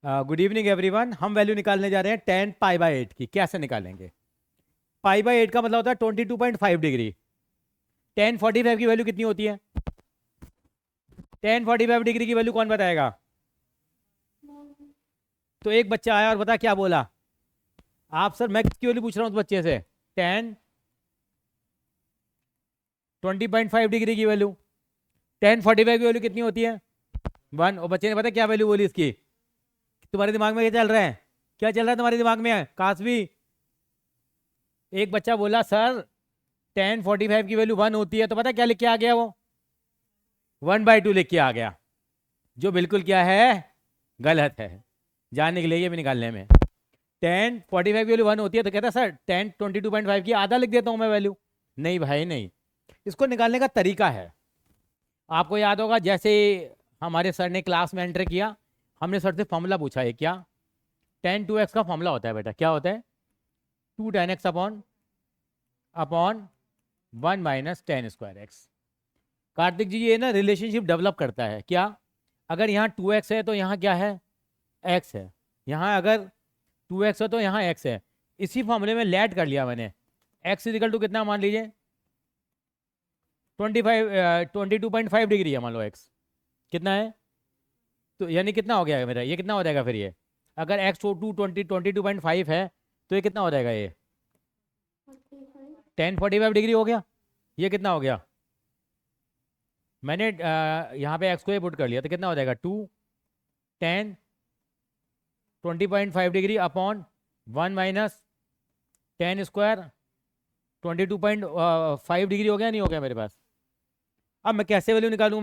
Good evening everyone. हम value निकालने जा रहे हैं 10 पाई बाई 8 की। कैसे निकालेंगे? पाई बाई 8 का मतलब होता है 22.5 डिग्री। 1045 की वैल्यू कितनी होती है? 1045 डिग्री की वैल्यू कौन बताएगा? तो एक बच्चा आया और बता क्या बोला। आप सर मैं किसकी वैल्यू पूछ रहा हूँ उस बच्चे से? 10 20.5 डिग्री की वैल्यू। 1045 की वैल्यू कितनी होती है? 1। और बच्चे ने पता क्या वैल्यू बोली इसकी? तुम्हारे दिमाग में क्या चल रहा है? क्या चल रहा है तुम्हारे दिमाग में? कासवी, एक बच्चा बोला सर 1045 की वैल्यू 1 होती है, तो पता क्या लिख के आ गया वो? 1/2 लिख के आ गया, जो बिल्कुल क्या है, गलत है। जानने के लिए ये भी निकालने में 1045 की वैल्यू 1 होती है तो कहता है सर 10 22.5 की आधा लिख देता हूं मैं वैल्यू। नहीं भाई नहीं, इसको निकालने का तरीका है। आपको याद होगा जैसे हमारे सर ने क्लास में एंटर किया, हमने सर से फॉर्मूला पूछा है क्या? 10 2x का फॉर्मूला होता है बेटा, क्या होता है? 2 10x upon upon 1 - 10 square x। Kartik ji ये ना रिलेशनशिप डेवलप करता है क्या? अगर यहाँ 2x है तो यहाँ क्या है? x है। यहाँ अगर 2x है तो यहाँ x है। इसी फॉर्मूले में लेट कर लिया मैंने। x इजिकल टू कितना मान लीजिए? 22.5 डिग्री है मान लो x। कितना है? तो यानी कितना हो गया मेरा? ये कितना हो जाएगा फिर ये? अगर x 22.5 है तो ये कितना हो जाएगा? ये 1045 डिग्री हो गया। ये कितना हो गया? मैंने यहाँ पे x को ये पुट कर लिया तो कितना हो जाएगा? 2 10 20.5 डिग्री अपॉन 1 - 10 स्क्वायर 22.5 डिग्री हो गया, नहीं हो गया मेरे पास? अब मैं कैसे वैल्यू निकालूं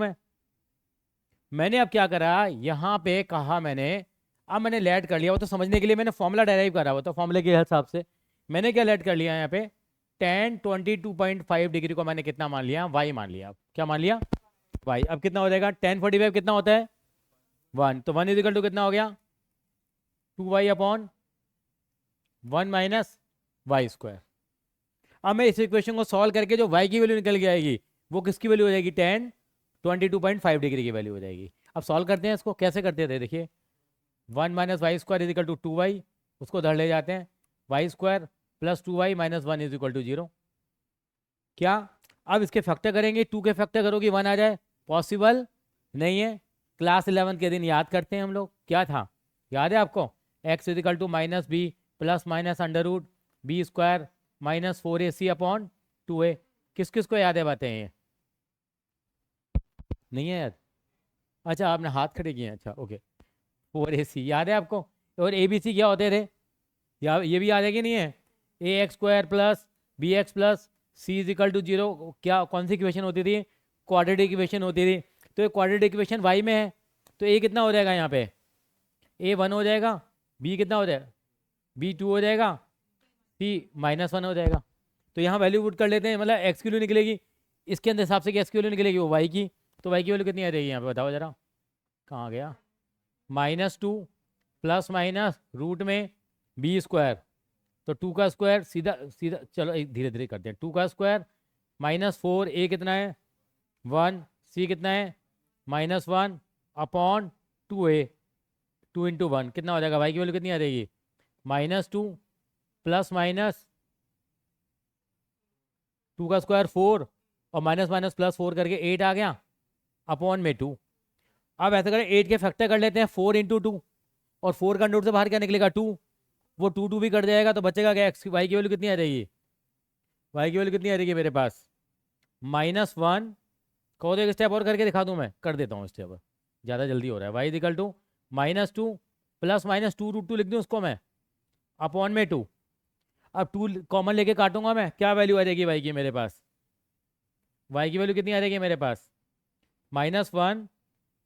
मैंने अब क्या करा, यहाँ पे कहा मैंने, अब मैंने लेट कर लिया। वो तो समझने के लिए मैंने फॉर्मूला डेराइव करा, वो तो फॉर्मूले के हिसाब से मैंने क्या लेट कर लिया यहाँ पे? 10 22.5 डिग्री को मैंने कितना मान लिया? y मान लिया। क्या मान लिया? y। अब कितना हो जाएगा? 1045 कितना होता है? 1। तो 1 इजिकल टू कितना हो गया? 2y upon 1 - y square. अब मैं इस इक्वेशन को सॉल्व करके जो y की वैल्यू निकल के आएगी वो किसकी वैल्यू हो जाएगी? 10 22.5 डिग्री की वैल्यू हो जाएगी। अब सॉल्व करते हैं इसको। कैसे करते थे देखिए, 1 - y square is equal to 2y, उसको धर ले जाते हैं। y² + 2y - 1 is equal to 0। क्या अब इसके फैक्टर करेंगे? 2 के फैक्टर करोगे 1 आ जाए? पॉसिबल नहीं है। क्लास 11 के दिन याद करते हैं हम लोग, क्या था याद है आपको? x is equal to -b + √b² -4ac upon 2a। किस किस को याद है बातें ये? नहीं है याद? अच्छा आपने हाथ खड़े किए हैं, अच्छा ओके। 4ac याद है आपको? और abc क्या होते थे? या ये भी याद है कि नहीं है? ax² + bx + c is equal to 0। क्या कौन सी इक्वेशन होती थी? क्वाड्रेटिक इक्वेशन होती थी। तो ये क्वाड्रेटिक इक्वेशन y में है, तो a कितना हो जाएगा यहाँ पे? a 1 हो जाएगा, b कितना हो जाएगा? b 2 हो जाएगा, c -1 हो जाएगा। तो यहाँ वैल्यू पुट कर लेते हैं, मतलब x की वैल्यू निकलेगी इसके अंदर हिसाब से कि x की वैल्यू निकलेगी वो y की। तो y की वैल्यू कितनी आ जाएगी यहाँ पे बताओ जरा? कहाँ गया? -2 ± रूट में b²। तो 2 का स्क्वायर सीधा सीधा, चलो एक धीरे धीरे करते हैं। 2 का स्क्वायर -4, a कितना है? 1, c कितना है? -1 अपॉन 2a। 2 × 1 कितना हो जाएगा? y की वैल्यू कितनी आ जाएगी? -2 ± 2 का स्क्वायर 4 और +4 करके 8 आ गया अपॉन में 2। अब ऐसा करें 8 के फैक्टर कर लेते हैं, 4 × 2, और 4 का अंडर से बाहर क्या निकलेगा? 2। वो 2 2 भी कट जाएगा तो बचेगा क्या? x y की वैल्यू कितनी आ जाएगी? y की वैल्यू कितनी आ जाएगी मेरे पास? -1 को एक स्टेप और करके दिखा दूं, मैं कर देता हूँ स्टेप, ज़्यादा जल्दी हो रहा है। y इक्वल टू -2 + -2√2 लिख दूँ उसको मैं, अपॉन में 2। अब 2 कॉमन लेके काटूंगा मैं, क्या वैल्यू आ जाएगी y की मेरे पास? y की वैल्यू कितनी आ जाएगी मेरे पास? -1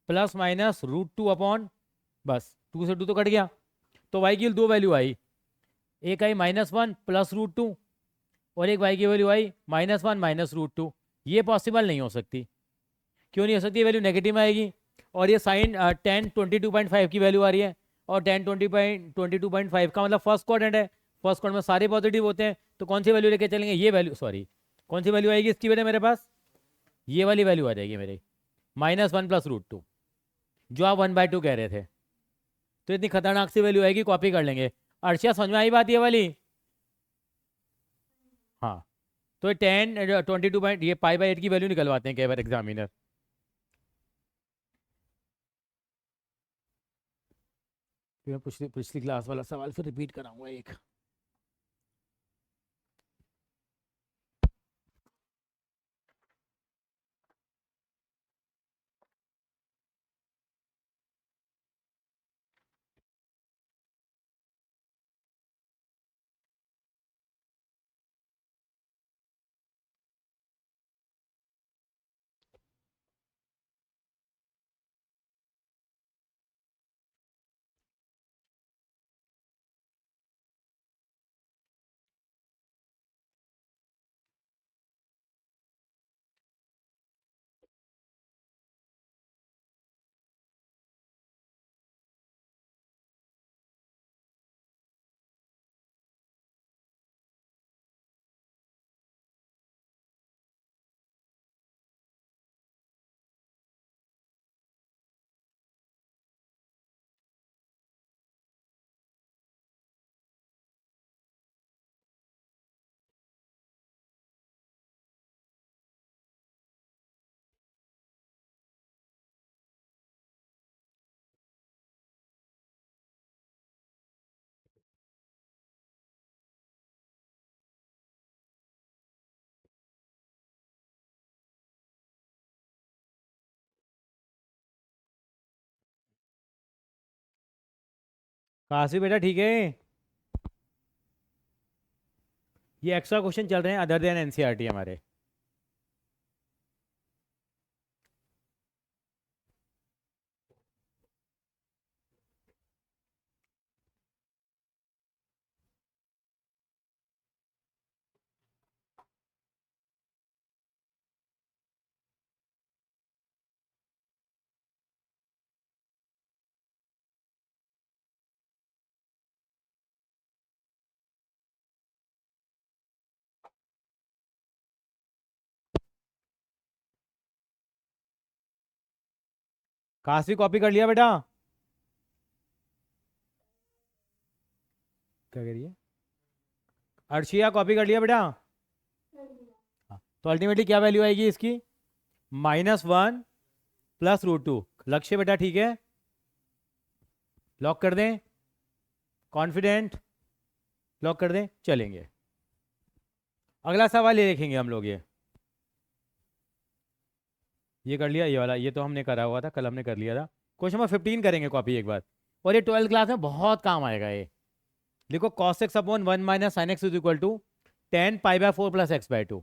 ± √2 अपॉन, बस 2 से 2 तो कट गया। तो y की दो वैल्यू आई, एक आई -1 + √2 और एक y की वैल्यू आई -1 - √2। ये पॉसिबल नहीं हो सकती। क्यों नहीं हो सकती? वैल्यू नेगेटिव में आएगी। और ये साइन 10 22.5 की वैल्यू आ रही है, और 10 22.5 का मतलब फर्स्ट क्वाड्रेंट है। फर्स्ट क्वाड्रेंट में सारे पॉजिटिव होते हैं, तो कौन सी वैल्यू लेके चलेंगे? ये वैल्यू, सॉरी कौन सी वैल्यू आएगी इसकी वजह मेरे पास? ये वाली वैल्यू आ जाएगी मेरी, -1 + √2, जो आप 1/2 कह रहे थे। तो इतनी खतरनाक सी वैल्यू आएगी, कॉपी कर लेंगे। अर्शिया समझ में आई बात ये वाली? हाँ, तो 10 22 पॉइंट ये पाई/8 की वैल्यू निकलवाते हैं कई बार एग्जामिनर। मैं पिछली पिछली क्लास वाला सवाल फिर रिपीट कराऊंगा एक। काशी बेटा ठीक है? ये एक्स्ट्रा क्वेश्चन चल रहे हैं अदर देन एनसीईआरटी हमारे। काशी कॉपी कर लिया बेटा? क्या कह रही है? अर्शिया कॉपी कर लिया बेटा? हाँ, तो अल्टीमेटली क्या वैल्यू आएगी इसकी? -1 + √2। लक्ष्य बेटा ठीक है? लॉक कर दें? कॉन्फिडेंट? लॉक कर दें? चलेंगे। अगला सवाल ये देखेंगे हम लोग। ये कर लिया, ये वाला ये तो हमने करा हुआ था, कल हमने कर लिया था। क्वेश्चन नंबर 15 करेंगे कॉपी एक बार, और ये 12th क्लास में बहुत काम आएगा ये। देखो cos x upon 1 - sin x is equal to 10 π/4 + x/2।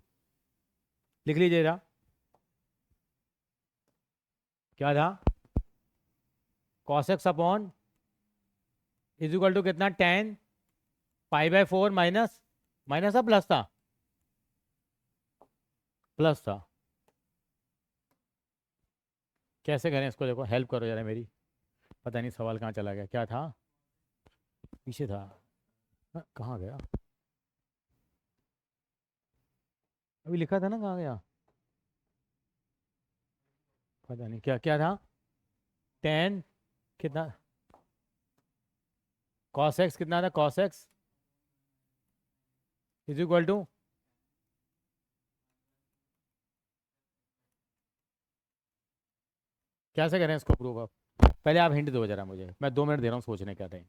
लिख लीजिए जरा, क्या था? cos x upon is equal to कितना? 10 π/4 माइनस, माइनस था प्लस था? प्लस था। कैसे करें इसको? देखो हेल्प करो जरा मेरी, पता नहीं सवाल कहाँ चला गया, क्या था? पीछे था। कहाँ गया? अभी लिखा था ना, कहाँ गया? पता नहीं क्या क्या था। 10 कितना? cos x कितना था? cos x is equal to, कैसे करें इसको प्रूव? अब पहले आप हिंट दो जरा मुझे, मैं 2 मिनट दे रहा हूँ सोचने का टाइम।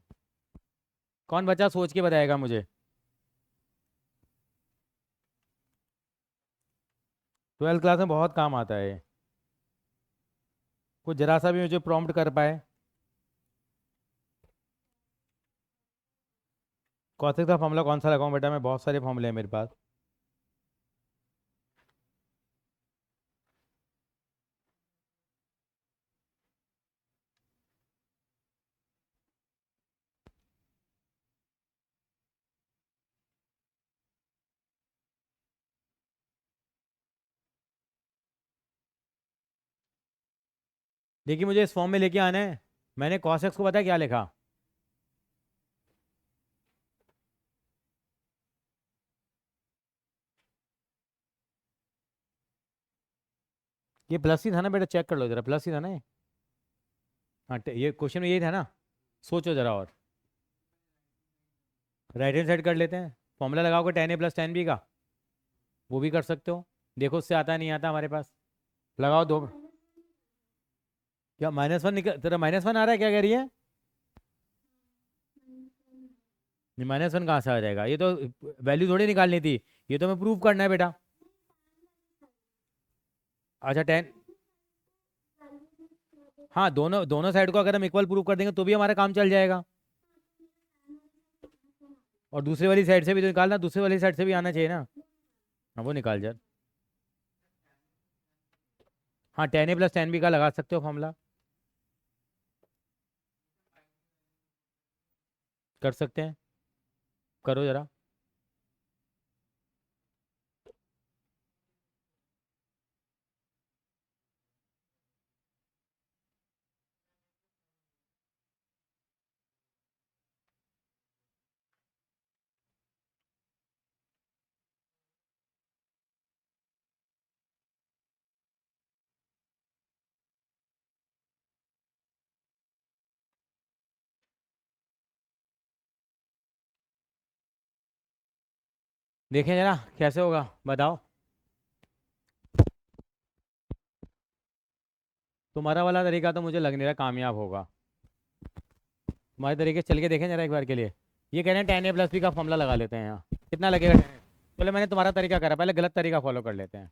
कौन बच्चा सोच के बताएगा मुझे? 12th क्लास में बहुत काम आता है। कुछ जरा सा भी मुझे प्रॉम्प्ट कर पाए। कौशिक का फॉर्मूला कौन सा लगाऊं बेटा? मैं बहुत सारे फॉर्मूले हैं मेरे पास। देखिए मुझे इस फॉर्म में लेके आना है। मैंने कॉसेक्स को पता है क्या लिखा? ये प्लस ही था ना बेटा? चेक कर लो जरा, प्लस ही था ना ये? हाँ, ये क्वेश्चन में यही था ना? सोचो जरा और। राइट हैंड साइड कर लेते हैं, फॉर्मूला लगाओगे tan a plus tan b का, वो भी कर सकते हो। देखो उससे आता नहीं आता हमारे पास, लगाओ दो। क्या -1 निकल, तेरा -1 आ रहा है, क्या कह रही है? नहीं, -1 कहाँ से आ जाएगा, ये तो वैल्यू थोड़ी निकालनी थी, ये तो हमें प्रूव करना है बेटा। अच्छा 10, हाँ दोनों दोनों साइड को अगर हम इक्वल प्रूव कर देंगे तो भी हमारा काम चल जाएगा। और दूसरी वाली साइड से भी तो निकालना, दूसरी वाली साइड से भी आना चाहिए ना। हाँ वो निकाल जा। हाँ tan a plus tan b का लगा सकते हो फॉर्मूला, कर सकते हैं, करो जरा। देखें जरा कैसे होगा, बताओ। तुम्हारा वाला तरीका तो मुझे लग नहीं रहा कामयाब होगा। तुम्हारे तरीके चल के देखें जरा एक बार के लिए। ये कह रहे हैं tan a प्लस b का फॉर्मूला लगा लेते हैं यहाँ, कितना लगेगा tan a? चलो मैंने तुम्हारा तरीका करा, पहले गलत तरीका फॉलो कर लेते हैं।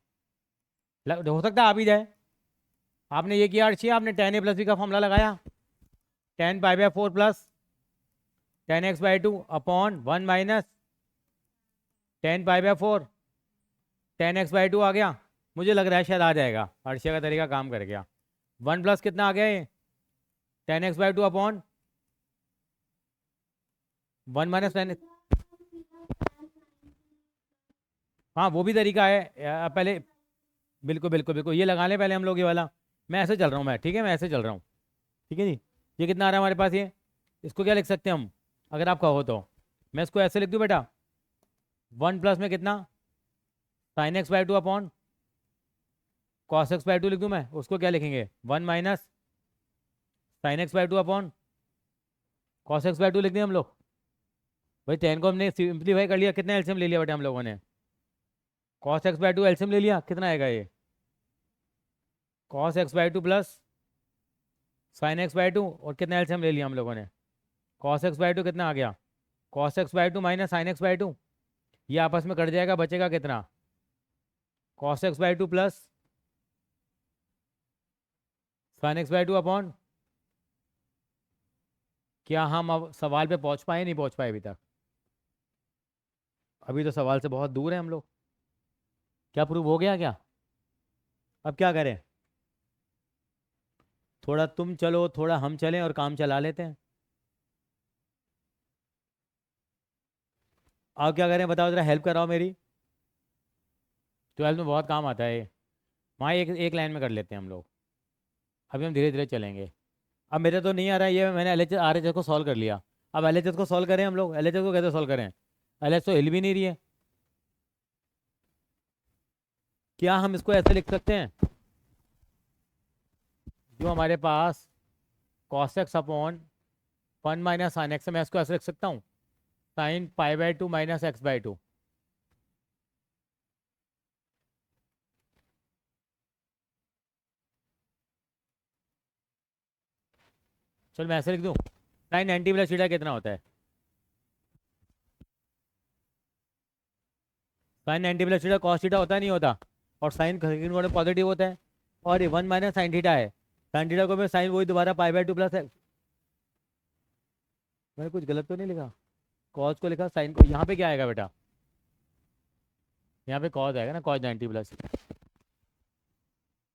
हो सकता है आ भी जाए। आपने ये किया अर्शी, आपने tan a प्लस b का फॉर्मूला लगाया, tan pi by 4 plus tan x by 2 upon 1 minus tan pi by 4 tan x by 2 आ गया। मुझे लग रहा है शायद आ जाएगा, अर्शिया का तरीका काम कर गया। 1 प्लस कितना आ गया ये, tan x by 2 upon 1 minus tan। हाँ वो भी तरीका है, पहले बिल्कुल बिल्कुल बिल्कुल ये लगा लें पहले हम लोग ये वाला। मैं ऐसे चल रहा हूँ, मैं ठीक है, मैं ऐसे चल रहा हूँ। ठीक है जी। ये कितना आ रहा है हमारे पास, ये इसको क्या लिख सकते हैं हम, अगर आप कहो तो। मैं इसको ऐसे लिख दूँ बेटा, 1 प्लस में कितना sin x by 2 upon cos x by 2 लिख दूँ मैं, उसको क्या लिखेंगे 1 minus sin x by 2 upon cos x by 2 लिख दिए हम लोग। भाई 10 को हमने सिंप्लीफाई कर लिया, कितना एल्सियम ले लिया बेटा हम लोगों ने, cos x बाई 2 एल्सियम ले लिया, कितना आएगा ये cos x by 2 plus sin x by 2, और कितना एल्सियम ले लिया हम लोगों ने, cos x बाई 2 कितना आ गया, cos x by 2 minus sin x by 2, ये आपस में कट जाएगा, बचेगा कितना cos x by 2 plus sin x by 2 upon. क्या हम अब सवाल पे पहुंच पाए, नहीं पहुंच पाए अभी तक? अभी तो सवाल से बहुत दूर है हम लोग। क्या प्रूव हो गया क्या? अब क्या करें, थोड़ा तुम चलो थोड़ा हम चलें और काम चला लेते हैं। अब क्या करें बताओ, जरा हेल्प कराओ मेरी। 12 में बहुत काम आता है ये। वहाँ एक एक लाइन में कर लेते हैं हम लोग, अभी हम धीरे धीरे चलेंगे। अब मेरे तो नहीं आ रहा है ये, मैंने L H R H S को सॉल्व कर लिया। अब एल एच एस को सॉल्व करें हम लोग, एल एच एस को कैसे सॉल्व करें, एल एच तो हिल भी नहीं रही है। क्या हम इसको ऐसे लिख सकते हैं, जो हमारे पास cos x upon 1 minus sine x है, मैं इसको ऐसे लिख सकता हूँ sine pi by 2 minus x by 2। चल मैं ऐसे लिख दूँ, साइन 90 प्लस थीटा कितना होता है, साइन 90 प्लस थीटा कॉस थीटा होता नहीं होता, और साइन पॉजिटिव होता है, और ये 1 माइनस साइन थीटा है, साइन थीटा को मैं साइन वही दोबारा पाई बाई 2 प्लस है। मैंने कुछ गलत तो नहीं लिखा, कॉस को लिखा साइन को, यहाँ पे क्या आएगा बेटा, यहाँ पे कॉस आएगा ना, कॉस 90 प्लस।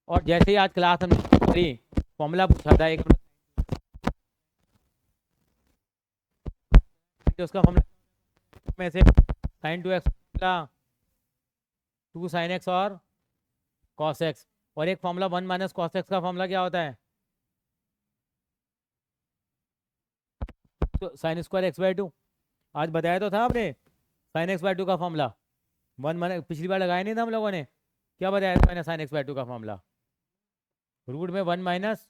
और जैसे ही आज क्लास हमने करी, फॉर्मूला पूछा था एक, उसका फॉर्मूला में से साइन 2x 2 साइन एक्स और कॉस एक्स, और एक फॉर्मूला 1 माइनस कॉस एक्स का फॉर्मूला क्या होता है, तो साइन स्क्वायर एक्स बाई 2। आज बताया तो था आपने साइन एक्स बाई 2 का फॉर्मूला, 1 माइनस, पिछली बार लगाया नहीं था हम लोगों ने, क्या बताया था मैंने साइन एक्स बाई 2 का फॉर्मूला, रूट में 1 माइनस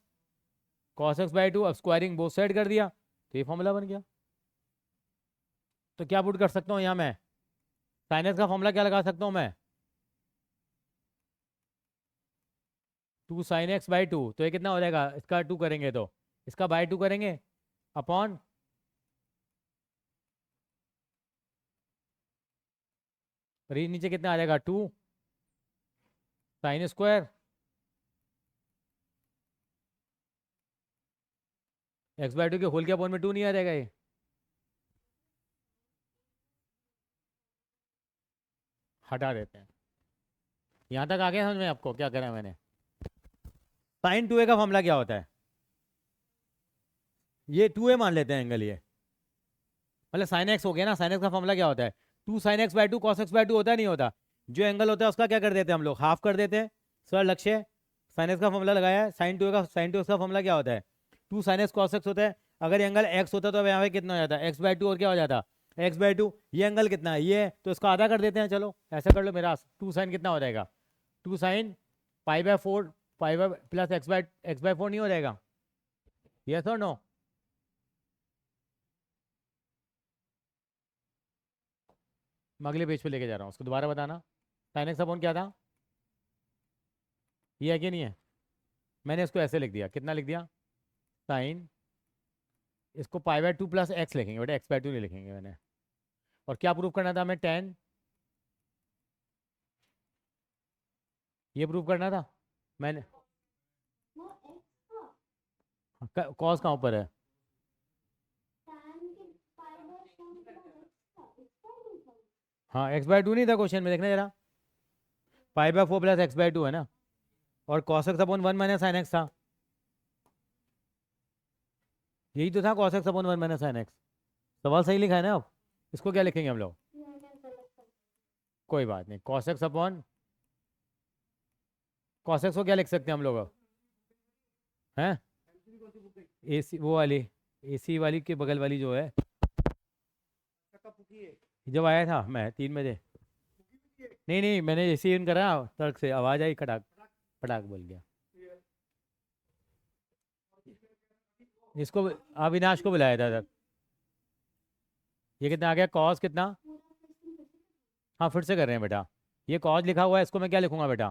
कॉस एक्स बाई 2, अब स्क्वायरिंग बोथ साइड कर दिया, तो ये फॉर्मूला बन गया। तो क्या पुट कर सकता हूँ यहाँ मैं, साइन एक्स का फॉर्मूला क्या लगा सकता हूँ मैं, 2 sin x/2। तो ये कितना हो जाएगा, इसका 2 करेंगे तो इसका बाय 2 करेंगे अपॉन नीचे कितना आ जाएगा 2 sin² x/2 के होल के अपॉन में 2 नहीं आ जाएगा ये। हटा देते हैं। यहाँ तक आ गया समझ में आपको क्या करा मैंने। sin 2a का फॉर्मूला क्या होता है, ये 2a मान लेते हैं एंगल, ये मतलब साइन एक्स हो गया ना। साइन एक्स का फॉर्मूला क्या होता है, 2 sin x/2 cos x/2 होता है नहीं होता। जो एंगल होता है उसका क्या कर देते हैं हम लोग, हाफ कर देते हैं। सर लक्ष्य साइन एक्स का फॉर्मूला लगाया है, sin 2 का फॉर्मूला क्या होता है, 2 sin x cos x होता है। अगर एंगल x होता तो यहाँ पे कितना हो जाता है, x/2 और क्या हो जाता x/2। ये एंगल कितना है, ये है, तो इसका आधा कर देते हैं। चलो ऐसा कर लो मेरा 2 sin कितना हो जाएगा, 2 sin π/4 pi by plus x/4 नहीं हो जाएगा, यस और नो। मैं अगले पेज पे लेके जा रहा हूँ उसको, दोबारा बताना। साइन एक्स अपॉन क्या था, ये है कि नहीं है। मैंने इसको ऐसे लिख दिया, कितना लिख दिया, साइन, इसको π/2 प्लस एक्स लिखेंगे बेटा, x/2 नहीं लिखेंगे मैंने। और क्या प्रूव करना था हमें, टेन, ये प्रूव करना था मैंने। कॉस कहाँ ऊपर है, हाँ x/2 नहीं था क्वेश्चन में, देखना जरा, π/4 प्लस x/2 है ना, और cos x upon 1 minus sine x था, यही तो था cos x upon 1 minus sine x. सवाल सही लिखा है ना। अब इसको क्या लिखेंगे हम लोग, कोई बात नहीं, cos x upon, cos x को क्या लिख सकते हैं हम लोग हैं, AC वो वाली, AC वाली के बगल वाली जो है, जब आया था मैं 3 बजे, नहीं नहीं मैंने AC इन करा, तर्क से आवाज़ आई, खटाक फटाक बोल गया। इसको अविनाश को बुलाया था सर। ये कितना आ गया, कॉस कितना, हाँ फिर से कर रहे हैं बेटा। ये कॉस लिखा हुआ है, इसको मैं क्या लिखूंगा बेटा,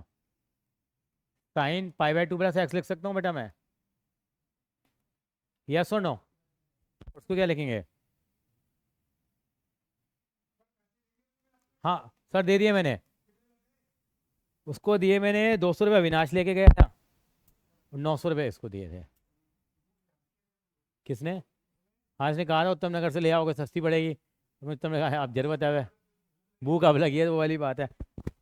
साइन π/2 प्लस एक्स लिख सकता हूँ बेटा मैं, यस और नो। उसको क्या लिखेंगे, हाँ सर दे दिए मैंने, उसको दिए मैंने 200 रुपये, अविनाश लेके गया था, 900 रुपये इसको दिए थे। किसने, हाँ इसने कहा था उत्तम नगर से ले आओगे सस्ती पड़ेगी, तो उत्तम ने कहा आप जरूरत है, भूख अब लगी है, वो वाली बात है।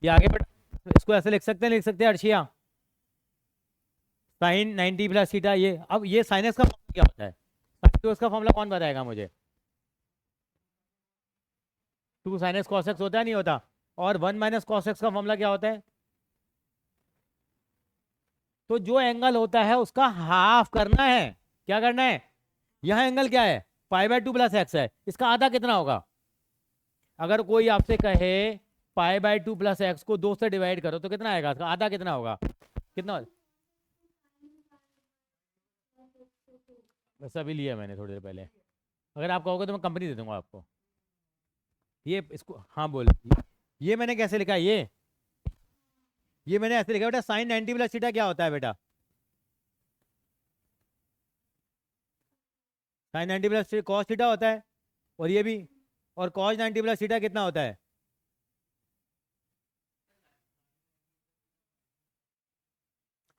ये आगे बेटा इसको ऐसे लिख सकते हैं, लिख सकते हैं अर्शिया, साइन 90 प्लस थीटा। ये अब ये साइन एक्स का फॉर्मूला क्या होता है, साइन टू का फॉर्मूला कौन बताएगा मुझे, 2 sin x cos x होता है नहीं होता, और 1 माइनस कॉस एक्स का फॉर्मूला क्या होता है। तो जो एंगल होता है उसका हाफ करना है, क्या करना है, यह एंगल क्या है, π/2 प्लस एक्स है, इसका आधा कितना होगा। अगर कोई आपसे कहे π/2 प्लस एक्स को 2 से डिवाइड करो तो कितना आएगा, इसका आधा कितना होगा, कितना, वैसा भी लिया मैंने थोड़ी देर पहले, अगर आप कहोगे तो मैं कंपनी दे दूंगा आपको। ये इसको हाँ बोल, ये मैंने कैसे लिखा है, ये मैंने ऐसे लिखा बेटा, साइन 90 प्लस थीटा क्या होता है बेटा, साइन 90 प्लस कॉस थीटा होता है, और ये भी, और कॉस 90 प्लस थीटा कितना होता है,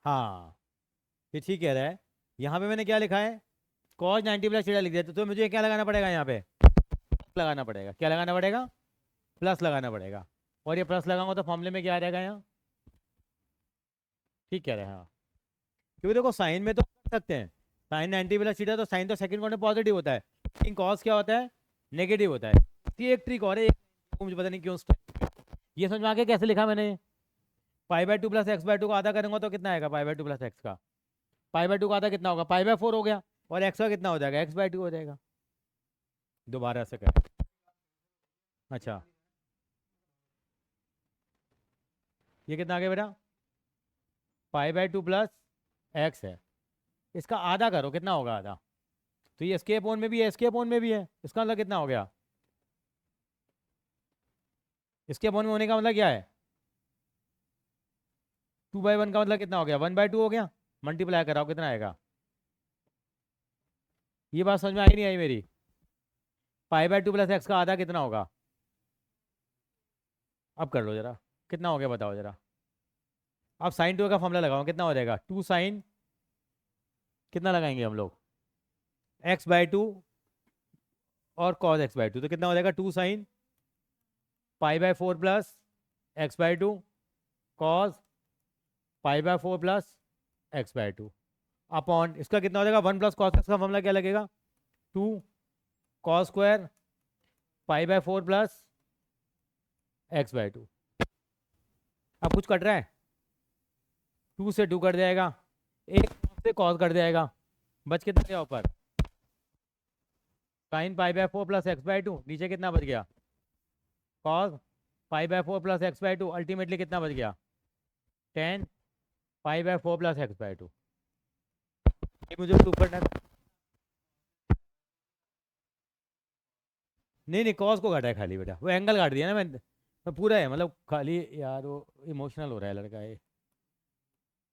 हाँ ये ठीक कह रहा है। यहाँ पे मैंने क्या लिखा है, कॉस 90 प्लस थीटा लिख दिया, तो मुझे क्या लगाना पड़ेगा यहाँ पे, लगाना पड़ेगा, क्या लगाना पड़ेगा, प्लस लगाना पड़ेगा। और ये प्लस लगाऊंगा तो फॉर्मूले में क्या आ जाएगा यहाँ, ठीक कह रहे हैं हाँ, क्योंकि देखो साइन में तो कर सकते हैं, साइन 90 प्लस थीटा, तो साइन तो सेकंड क्वाड्रेंट पॉजिटिव होता है, लेकिन कॉस क्या होता है, नेगेटिव होता है। ये एक ट्रिक और है, मुझे पता नहीं क्यों ये समझ में आ गया कैसे लिखा मैंने, π/2 प्लस x/2 को आधा करूंगा तो कितना आएगा, π/2 प्लस एक्स का, π/2 का आधा कितना होगा, π/4 हो गया, और x का कितना हो जाएगा, x/2 हो जाएगा। दोबारा से कर, अच्छा ये कितना आ गया बेटा, π/2 प्लस एक्स है, इसका आधा करो कितना होगा आधा, तो ये एस्केप ऑन में भी है, एस्केप ऑन में भी है, इसका मतलब कितना हो गया? एस्केप ऑन में होने का मतलब क्या है? 2/1 का मतलब कितना हो गया? 1/2 हो गया। मल्टीप्लाई कराओ कितना आएगा? ये बात समझ में आई नहीं आई मेरी? π/2 प्लस एक्स का आधा कितना होगा? अब कर लो जरा, कितना हो गया बताओ जरा। अब साइन 2 का फॉर्मूला लगाओ, कितना हो जाएगा? 2 साइन, कितना लगाएंगे हम लोग? x/2 और cos x/2, तो कितना हो जाएगा? 2 sine π/4 plus x/2 cos π/4 plus x/2 upon इसका कितना हो जाएगा? 1 प्लस कॉस एक्स का फॉर्मूला क्या लगेगा? 2 cos स्क्वायर π/4 प्लस x/2। अब कुछ कट रहा है? 2 से 2 कट जाएगा, एक से कॉस कट जाएगा, बच कितना गया ऊपर? साइन π/4 प्लस x/2, नीचे कितना बच गया? कॉस π/4 प्लस x/2, अल्टीमेटली कितना बच गया? tan π/4 plus x/2। ये मुझे प्रूव करना है। नहीं नहीं, कॉस को काटा है खाली बेटा, वो एंगल काट दिया ना मैंने, तो पूरा है मतलब खाली। यार वो इमोशनल हो रहा है लड़का ये,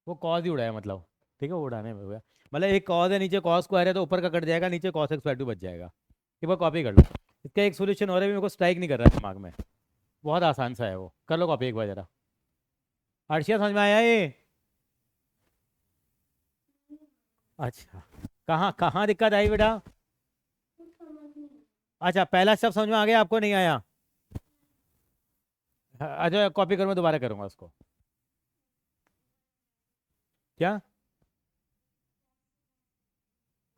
वो कॉस ही उड़ाया मतलब। ठीक है, वो उड़ाने में हो गया। मतलब एक कॉस है, नीचे कॉस स्क्वायर है, तो ऊपर का कट जाएगा, नीचे cos x/2 बच जाएगा। एक बार कॉपी कर लो इसका, एक सोल्यूशन और है भी मेरे को स्ट्राइक नहीं कर रहा है दिमाग में, बहुत आसान सा है वो, कर लो कॉपी एक बार जरा। अर्शिया समझ में आया ये? अच्छा, कहाँ कहाँ दिक्कत आई बेटा? अच्छा, पहला सब समझ में आ गया, आपको नहीं आया? अच्छा कॉपी करो, मैं दोबारा करूंगा उसको। क्या?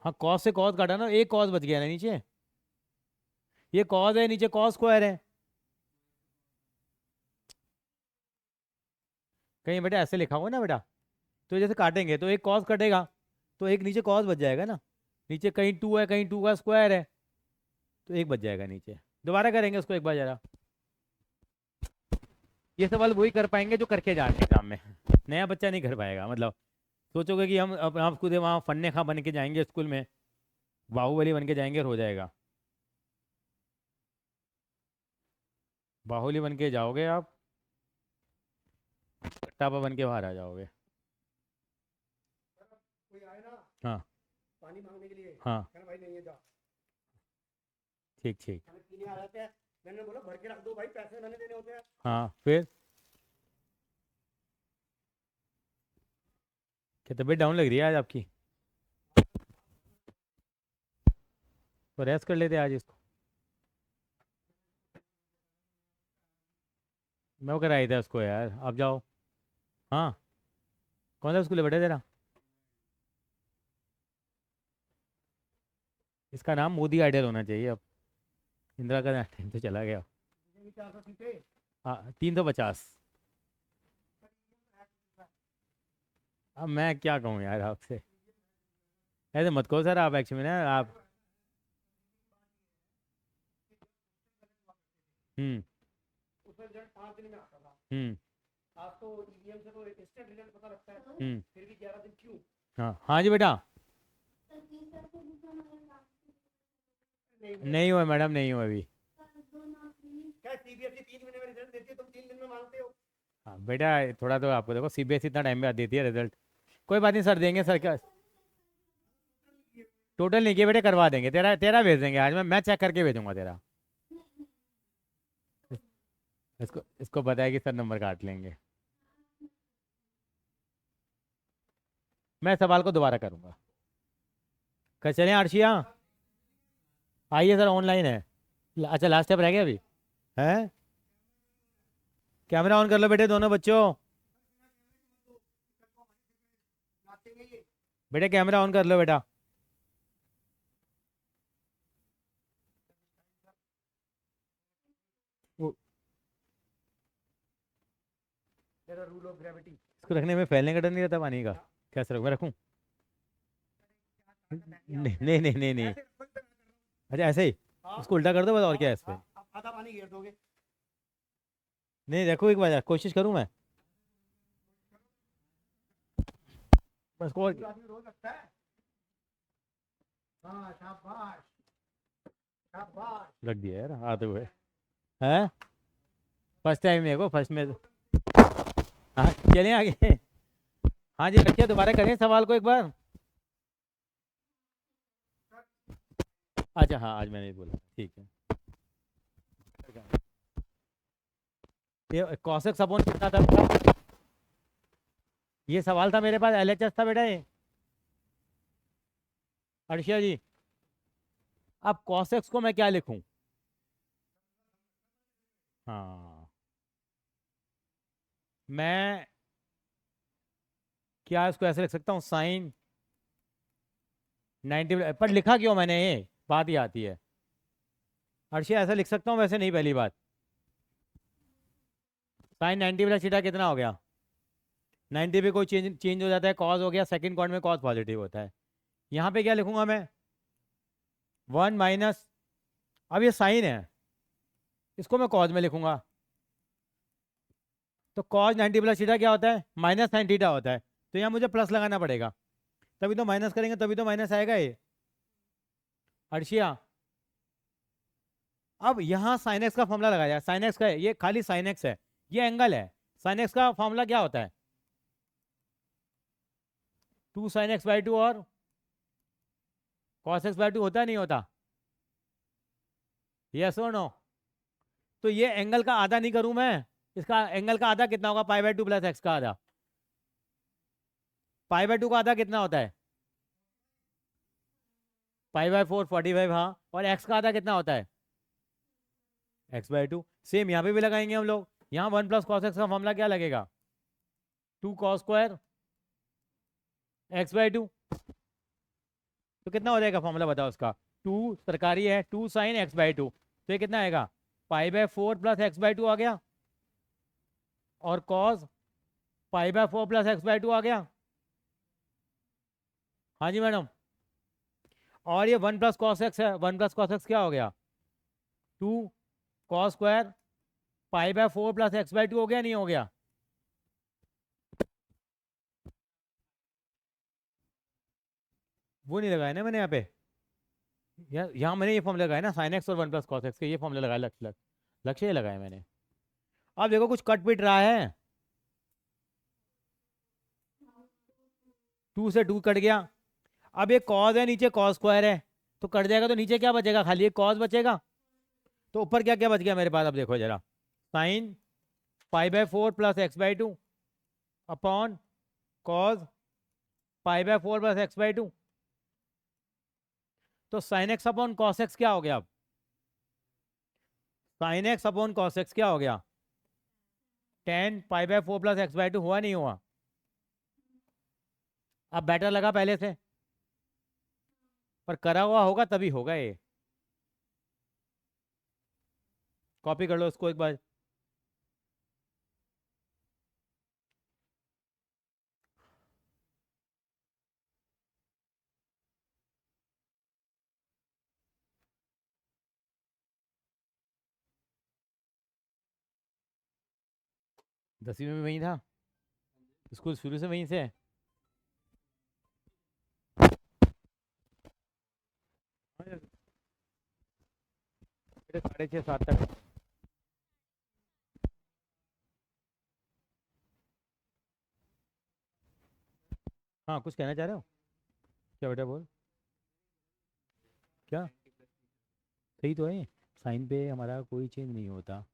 हाँ, कॉस से कॉस काटा ना, एक कॉस बच गया ना नीचे, ये कॉस है, नीचे कॉस स्क्वायर है। कहीं बेटा ऐसे लिखा हुआ ना बेटा, तो जैसे काटेंगे तो एक कॉस कटेगा, तो एक नीचे कॉस बच जाएगा ना, नीचे कहीं 2 है, कहीं 2 का स्क्वायर है, तो एक बच जाएगा नीचे। दोबारा करेंगे उसको एक बार जरा। ये सवाल वही कर पाएंगे जो करके जा रहे हैं एग्जाम में, नया बच्चा नहीं कर पाएगा। मतलब सोचोगे कि हम अब आप खुद वहाँ फन्ने खा बन के जाएंगे स्कूल में, बाहुबली बन के जाएंगे और हो जाएगा। बाहुबली बन के जाओगे आप, कट्टापा बन के बाहर आ जाओगे। कोई आए ना हाँ पानी मांगने के लिए, हाँ, कहना भाई नहीं है जा, ठीक ठीक। हमें पीने आ जाते हैं। मैंने बोला भर के रख दो भाई, पैसे मैंने देने होते हैं। हाँ फिर क्या तबीयत डाउन लग रही है आज आपकी? तो रेस्ट कर लेते आज इसको। मैं वो कराई था उसको यार, आप जाओ। हाँ, कौन सा स्कूल है बेटा तेरा? इसका नाम मोदी आइडियल होना चाहिए अब, इंदिरा का टाइम तो चला गया। 400 सीटें। हाँ, 350। अब मैं क्या कहूँ यार आपसे, ऐसे मत कहो सर आप, एक्चुअली ना आप। हम्म उसमें रिजल्ट 5 दिन में आता था। हम्म आज तो ईवीएम से तो इंस्टेंट रिजल्ट पता लगता है, हम्म फिर भी 11 दिन क्यों? हाँ हाँ जी बेटा। नहीं नहीं हुआ मैडम, नहीं हुआ अभी। क्या सीबीएसई 3 महीने में रिजल्ट देती है, तुम 3 दिन में मांगते हो? हाँ बेटा, थोड़ा तो आपको देखो, सीबीएसई इतना टाइम में देती है रिजल्ट। कोई बात नहीं सर, देंगे सर का। टोटल नहीं किया बेटे, करवा देंगे, तेरा तेरा भेज देंगे आज, मैं चेक करके भेजूंगा तेरा। इसको इसको पता है कि सर नंबर काट लेंगे। मैं सवाल को दोबारा करूंगा। कल चलें आर्शिया? आइए सर, ऑनलाइन है। अच्छा लास्ट स्टेप रह गया अभी है। कैमरा ऑन कर लो बेटे दोनों बच्चों, नाचेंगे ये। बेटे कैमरा ऑन कर लो बेटा। वो- तेरा रूल ऑफ ग्रेविटी। इसको रखने में फैलने का डर नहीं रहता पानी का? कैसे रखूँ, मैं रखूँ? नहीं नहीं नहीं नहीं नहीं। ऐसे रखो, इतना कर रहा हूँ। अच्छा ऐसे ही हाँ उसको उल्टा कर दो बस, और क्या है इसमें? हाँ, आधा पानी घेर दोगे। नहीं रखो एक बार, कोशिश करूँ मैं बस को। आदमी रोज रखता है। हाँ शाबाश शाबाश। रख दिया यार आते हुए हैं। फर्स्ट टाइम मेरे को फर्स्ट में हाँ चलें आगे। हाँ जी रखिए दोबारा करें सवाल को एक बार। अच्छा हाँ आज मैंने बोला ठीक है। ये कॉसेक सपोन कितना था बेटा? ये सवाल था मेरे पास एलएचएस था बेटा ये। अर्शिया जी अब कॉसेक्स को मैं क्या लिखूं? हाँ मैं क्या इसको ऐसे लिख सकता हूँ साइन 90 पर लिखा क्यों मैंने ये बात ही आती है। अर्शिया ऐसा लिख सकता हूँ वैसे नहीं पहली बात। साइन 90 प्लस थीटा कितना हो गया? 90 पे कोई चेंज हो जाता है कॉज हो गया सेकंड क्वाड्रेंट में कॉज पॉजिटिव होता है। यहाँ पे क्या लिखूंगा मैं 1 माइनस अब ये साइन है इसको मैं कॉज में लिखूंगा तो कॉज 90 प्लस थीटा क्या होता है माइनस साइन थीटा होता है तो यहाँ मुझे प्लस लगाना पड़ेगा तभी तो माइनस करेंगे तभी तो माइनस आएगा ये। अर्शिया अब यहाँ साइन एक्स का फॉर्मूला लगाया साइन एक्स का है ये खाली साइन एक्स है ये एंगल है साइन एक्स का फॉर्मूला क्या होता है 2 साइन एक्स बाई 2 और कॉस एक्स बाई 2 होता है नहीं होता? यस और नो? तो ये एंगल का आधा नहीं करूं मैं इसका एंगल का आधा कितना होगा पाई बाई 2 प्लस एक्स का आधा। पाई बाई 2 का आधा कितना होता है पाई बाई 4 45 हाँ और एक्स का आधा कितना होता है एक्स बाई 2 सेम यहाँ पे भी लगाएंगे हम लोग यहाँ 1 प्लस कॉस एक्स का फॉर्मूला क्या लगेगा 2 कॉस स्क्वायर एक्स बाई 2 तो कितना हो जाएगा फॉर्मूला बताओ उसका 2 सरकारी है 2 साइन एक्स बाई 2 तो ये कितना आएगा pi by 4 plus x by 2 आ गया और cos pi by 4 plus x by 2 आ गया। हाँ जी मैडम और ये 1 प्लस कॉस एक्स है 1 प्लस कॉस एक्स क्या हो गया 2 cos square pi by 4 plus x by 2 हो गया नहीं हो गया? वो नहीं लगाया ना मैंने यहाँ पे यहाँ मैंने ये फॉर्मूला लगाया ना साइन एक्स और 1 प्लस कॉस एक्स के ये फॉर्मूला लगाया लक्ष्य ये लगाया मैंने। अब देखो कुछ कट पिट रहा है 2 से 2 कट गया अब एक कॉज है नीचे कॉस स्क्वायर है तो कट जाएगा तो नीचे क्या बचेगा खाली एक कॉज बचेगा तो ऊपर क्या क्या बच गया मेरे पास अब देखो जरा sine pi by 4 plus x by 2 upon cos pi by 4 plus x by 2 तो sine x upon cos x क्या हो गया अब sine x upon cos x क्या हो गया 10 pi by 4 plus x by 2 हुआ नहीं हुआ? अब बेटर लगा पहले से पर करा हुआ होगा तभी होगा ये। कॉपी कर लो इसको एक बार। दसवीं में वहीं था स्कूल शुरू से वहीं से है? 6:30 7 तक। हाँ कुछ कहना चाह रहे हो क्या बेटा बोल क्या सही तो है साइन पे हमारा कोई चेंज नहीं होता।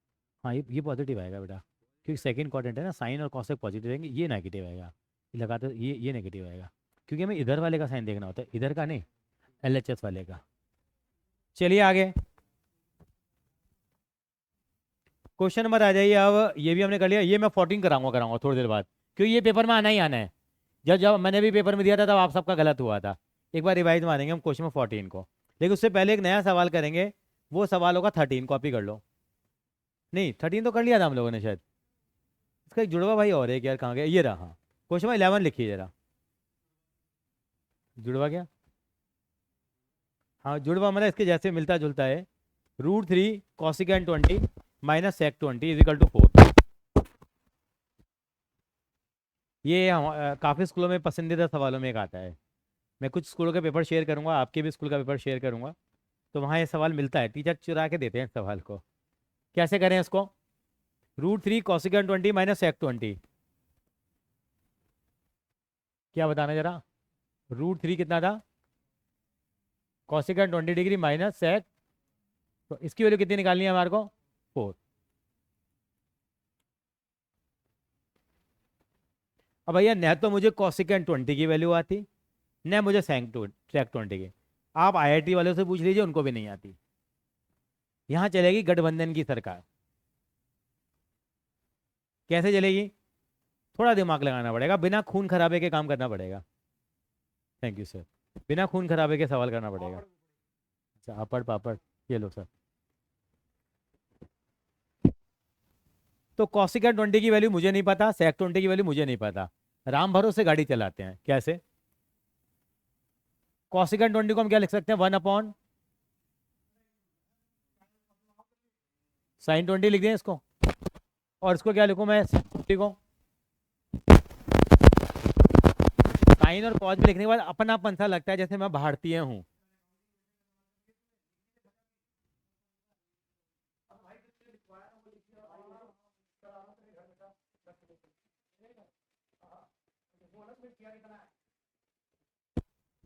हाँ ये पॉजिटिव आएगा बेटा क्योंकि सेकंड क्वाड्रेंट है ना साइन और कॉसेक पॉजिटिव रहेंगे ये नेगेटिव आएगा लगाते ये नेगेटिव आएगा क्योंकि हमें इधर वाले का साइन देखना होता है इधर का नहीं एलएचएस वाले का। चलिए आगे क्वेश्चन नंबर आ जाइए। अब ये भी हमने कर लिया ये मैं 14 कराऊंगा थोड़ी देर बाद क्योंकि ये पेपर में आना ही आना है। जब जब मैंने भी पेपर में दिया था तब आप सबका गलत हुआ था। एक बार रिवाइज मारेंगे हम क्वेश्चन नंबर 14 को लेकिन उससे पहले एक नया सवाल करेंगे वो सवाल होगा 13 कॉपी कर लो। नहीं 13 तो कर लिया था हम लोगों ने शायद इसका एक जुड़वा भाई और है यार कहाँ गया ये रहा। हाँ क्वेश्चन नंबर 11 लिखिए जरा जुड़वा क्या हाँ जुड़वा मतलब इसके जैसे मिलता जुलता है √3 cosecant 20 minus sec 20 is equal to 4। ये हम काफ़ी स्कूलों में पसंदीदा सवालों में एक आता है मैं कुछ स्कूलों के पेपर शेयर करूंगा, आपके भी स्कूल का पेपर शेयर करूंगा, तो वहाँ ये सवाल मिलता है, टीचर चुरा के देते हैं इस सवाल को। कैसे करें इसको? √3 कोसिकेंट 20 माइनस सेक 20, क्या बताना जरा? √3 कितना था? कोसिकेंट 20 डिग्री माइनस सेक, तो इसकी वैल्यू कितनी निकालनी है हमारे को? 4। अब भैया न तो मुझे कोसिकेंट 20 की वैल्यू आती, न मुझे सेक 20 की। आप IIT वालों से पूछ लीजिए, उनको भी नहीं आती। यहाँ चलेगी गठबंधन की सरकार। कैसे चलेगी? थोड़ा दिमाग लगाना पड़ेगा, बिना खून खराबे के काम करना पड़ेगा। Thank you sir. बिना खून खराबे के सवाल करना पड़ेगा। अच्छा, पापड़ पापड़, ये लो सर। तो कोसिकेंट 20 की वैल्यू मुझे नहीं पता, सेक 20 की वैल्यू मुझे नहीं पता, राम भरोसे गाड़ी चलाते हैं। कैसे? कोसिकेंट 20 को हम क्या लिख सकते हैं? 1 sin 20 लिख दें इसको, और इसको क्या लिखूं मैं? 50 को साइन और कॉस लिखने के बाद अपनापन सा लगता है जैसे मैं भारतीय हूं।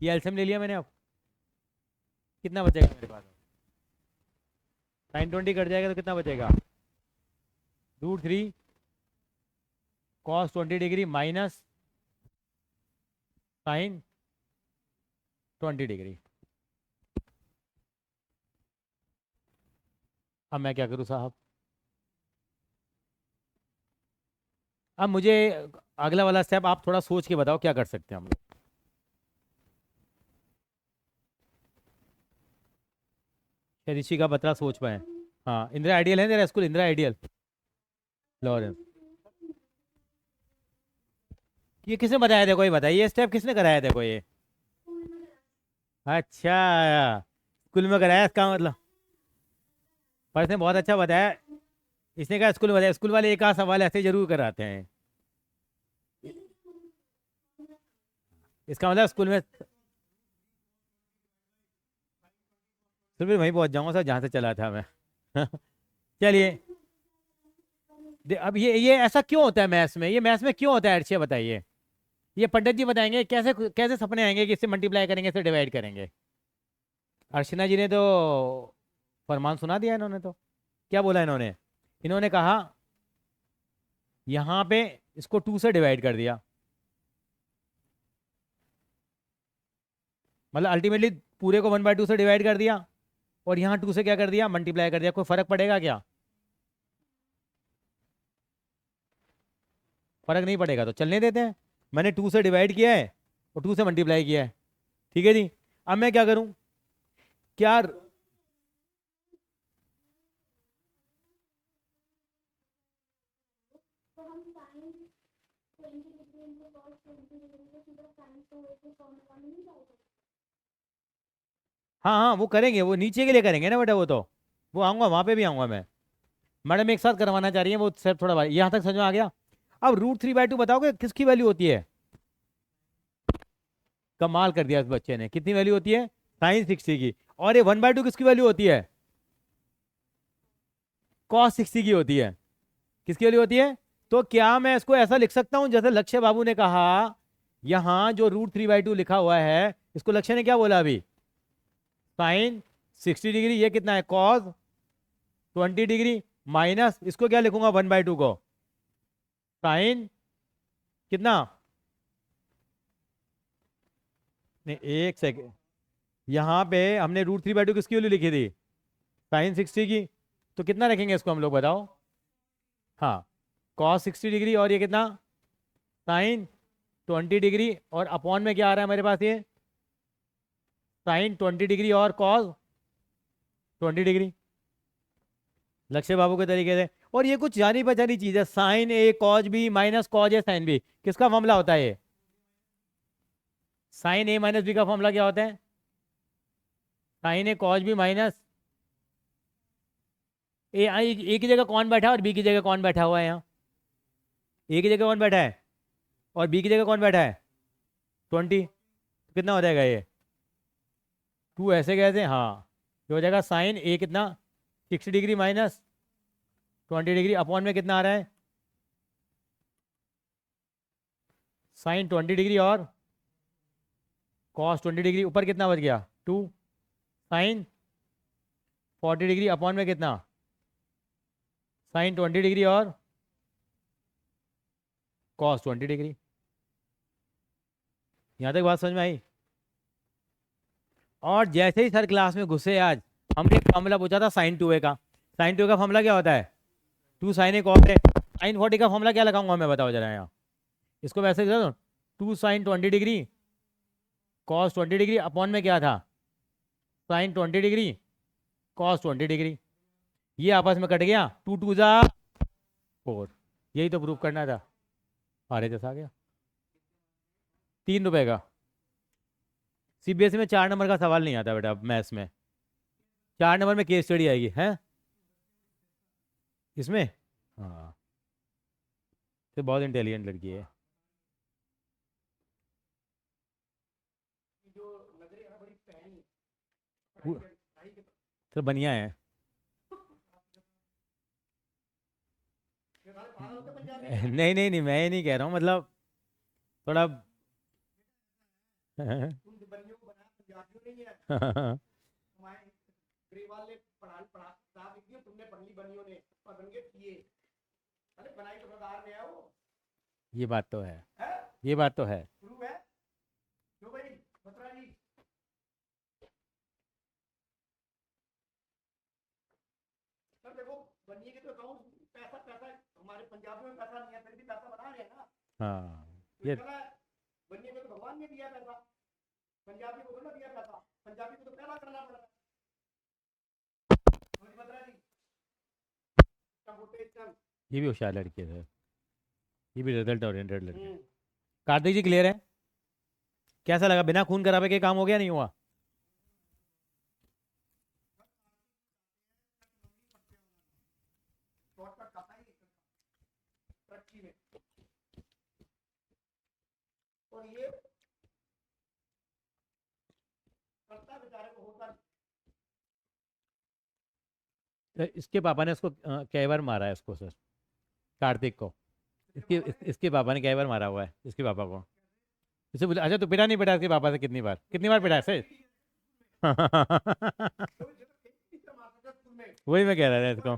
ये एलसीएम ले लिया मैंने, अब कितना बचेगा मेरे पास? sin 20 कट जाएगा तो कितना बचेगा? √3 cos 20 degree minus sin 20 degree. अब मैं क्या करूं साहब? अब मुझे अगला वाला स्टेप आप थोड़ा सोच के बताओ, क्या कर सकते हैं हम लोग? ऋषि का बतरा सोच पाए। हाँ, इंदिरा आइडियल है तेरा स्कूल? Indira ideal Lawrence. ये किसने बताया? देखो ये बताइए, ये स्टेप किसने कराया? देखो ये, अच्छा स्कूल में कराया इसका मतलब। पर इसने बहुत अच्छा बताया, इसने कहा स्कूल में बताया। स्कूल वाले एक आध सवाल ऐसे जरूर कराते हैं, इसका मतलब स्कूल में। फिर भी वहीं पहुंच जाऊंगा सर जहाँ से चला था मैं। चलिए, अब ये ऐसा क्यों होता है मैथ्स में? ये मैथ्स में क्यों होता है अर्षिया, बताइए। ये पंडित जी बताएंगे कैसे कैसे सपने आएंगे कि इससे मल्टीप्लाई करेंगे, इससे डिवाइड करेंगे। अर्चना जी ने तो फरमान सुना दिया इन्होंने तो। क्या बोला इन्होंने? इन्होंने कहा यहां पे इसको 2 से डिवाइड कर दिया, मतलब अल्टीमेटली पूरे को 1/2 से डिवाइड कर दिया, और यहाँ 2 से क्या कर दिया? मल्टीप्लाई कर दिया। कोई फर्क पड़ेगा क्या? फर्क नहीं पड़ेगा तो चलने देते हैं। मैंने 2 से डिवाइड किया है और 2 से मल्टीप्लाई किया है, ठीक है जी। अब मैं क्या करूं? क्या हाँ हाँ, वो करेंगे, वो नीचे के लिए करेंगे ना बेटा, वो आऊंगा, वहां पे भी आऊंगा मैं। मैडम एक साथ करवाना चाह रही है वो स्टेप, थोड़ा भाई यहाँ तक समझ में आ गया। अब √3/2 बताओगे किसकी वैल्यू होती है? कमाल कर दिया इस बच्चे ने। कितनी वैल्यू होती है? sin 60 की। और ये 1/2 किसकी वैल्यू होती है? cos 60 की होती है। किसकी वैल्यू होती है? तो क्या मैं इसको ऐसा लिख सकता हूं जैसे लक्ष्य बाबू ने कहा? यहां जो √3/2 लिखा हुआ है, इसको लक्ष्य ने क्या बोला अभी? sin 60 degree. ये कितना है? cos 20 डिग्री माइनस, इसको क्या लिखूंगा 1/2 को? sin कितना? नहीं, एक सेकेंड, यहां पे हमने √3/2 किसकी वैल्यू लिखी थी? sin 60 की। तो कितना रखेंगे इसको हम लोग, बताओ? हाँ, cos 60 डिग्री, और ये कितना? sin 20 डिग्री, और अपॉन में क्या आ रहा है मेरे पास? ये sin 20 डिग्री और cos 20 डिग्री, लक्ष्य बाबू के तरीके से। और ये कुछ जानी पहचानी चीज है, sin A cos B minus cos A sin B। किसका फॉर्मूला होता है ये? sin A माइनस B का फॉर्मूला क्या होता है? sin A cos B minus A की जगह कौन बैठा है और बी की जगह कौन बैठा हुआ है? यहाँ ए की जगह कौन बैठा है और बी की जगह कौन बैठा है? 20। तो कितना हो जाएगा ये 2 ऐसे कैसे, हाँ ये हो जाएगा साइन ए कितना 60 डिग्री माइनस 20 डिग्री अपॉन में कितना आ रहा है साइन 20 डिग्री और कॉस 20 डिग्री, ऊपर कितना बच गया 2 साइन 40 डिग्री अपॉन में कितना साइन 20 डिग्री और कॉस 20 डिग्री। यहाँ तक बात समझ में आई। और जैसे ही सर क्लास में घुसे आज हमने एक फॉर्मूला पूछा था साइन 2a का। साइन 2a का फॉर्मूला क्या होता है 2 sign A cos A. Sign 40 का फॉर्मूला क्या लगाऊंगा मैं, बताओ जरा यहाँ। इसको वैसे कर दो 2 sine 20 degree cos 20 degree upon में क्या था साइन 20 डिग्री कॉस 20 डिग्री। ये आपस में कट गया 2 2 जा 4। यही तो प्रूव करना था। अरे जैसा आ गया 3 रुपए का। सीबीएसई में 4 नंबर का सवाल नहीं आता बेटा मैथ्स में। 4 नंबर में केस स्टडी आएगी है इसमें। हाँ तो बहुत इंटेलिजेंट लड़की है। जो लग रही है ना बड़ी पहनी तो बढ़िया है। ये सारे पागल होते पंजाबी नहीं नहीं नहीं मैं ये नहीं कह रहा हूँ, मतलब थोड़ा तुम बनियों को बनाया पंजाबियों नहीं है हमारे ग्रेवाल ने पढ़ा किताब लिखी है, तुमने पढ़ ली बनियों ने और बन के किए। अरे बनाई तो सरदार ने है वो ये बात तो है, है ये बात तो है। प्रूव है जो भाई बत्रा जी। सर देखो बनिए के तो अकाउंट पैसा पैसा हमारे पंजाबियों में पैसा नहीं है फिर भी पैसा बना रहे हैं ना। हाँ तो ये चला है बनिए को तो भगवान ने दिया पैसा, पंजाबी को थोड़ा दिया पैसा, पंजाबी को तो पैदा करना पड़ा। समझ बत्रा जी कंप्यूटेशन। ये भी होशियार लड़की है सर, ये भी रिजल्ट ओरिएंटेड लड़की है। कार्तिक जी क्लियर है? कैसा लगा, बिना खून करावे के काम हो गया नहीं हुआ? शॉर्टकट खाता ही तरक्की में। और ये करता बेचारे को होता तो इसके पापा ने इसको कई बार मारा है इसको सर, कार्तिक को। इसके पापा ने कई बार मारा हुआ है इसके पापा को। इसे बोला अच्छा तो पिटा नहीं, पिटा इसके पापा से कितनी बार पिटा है सर वही मैं कह रहा था इसको।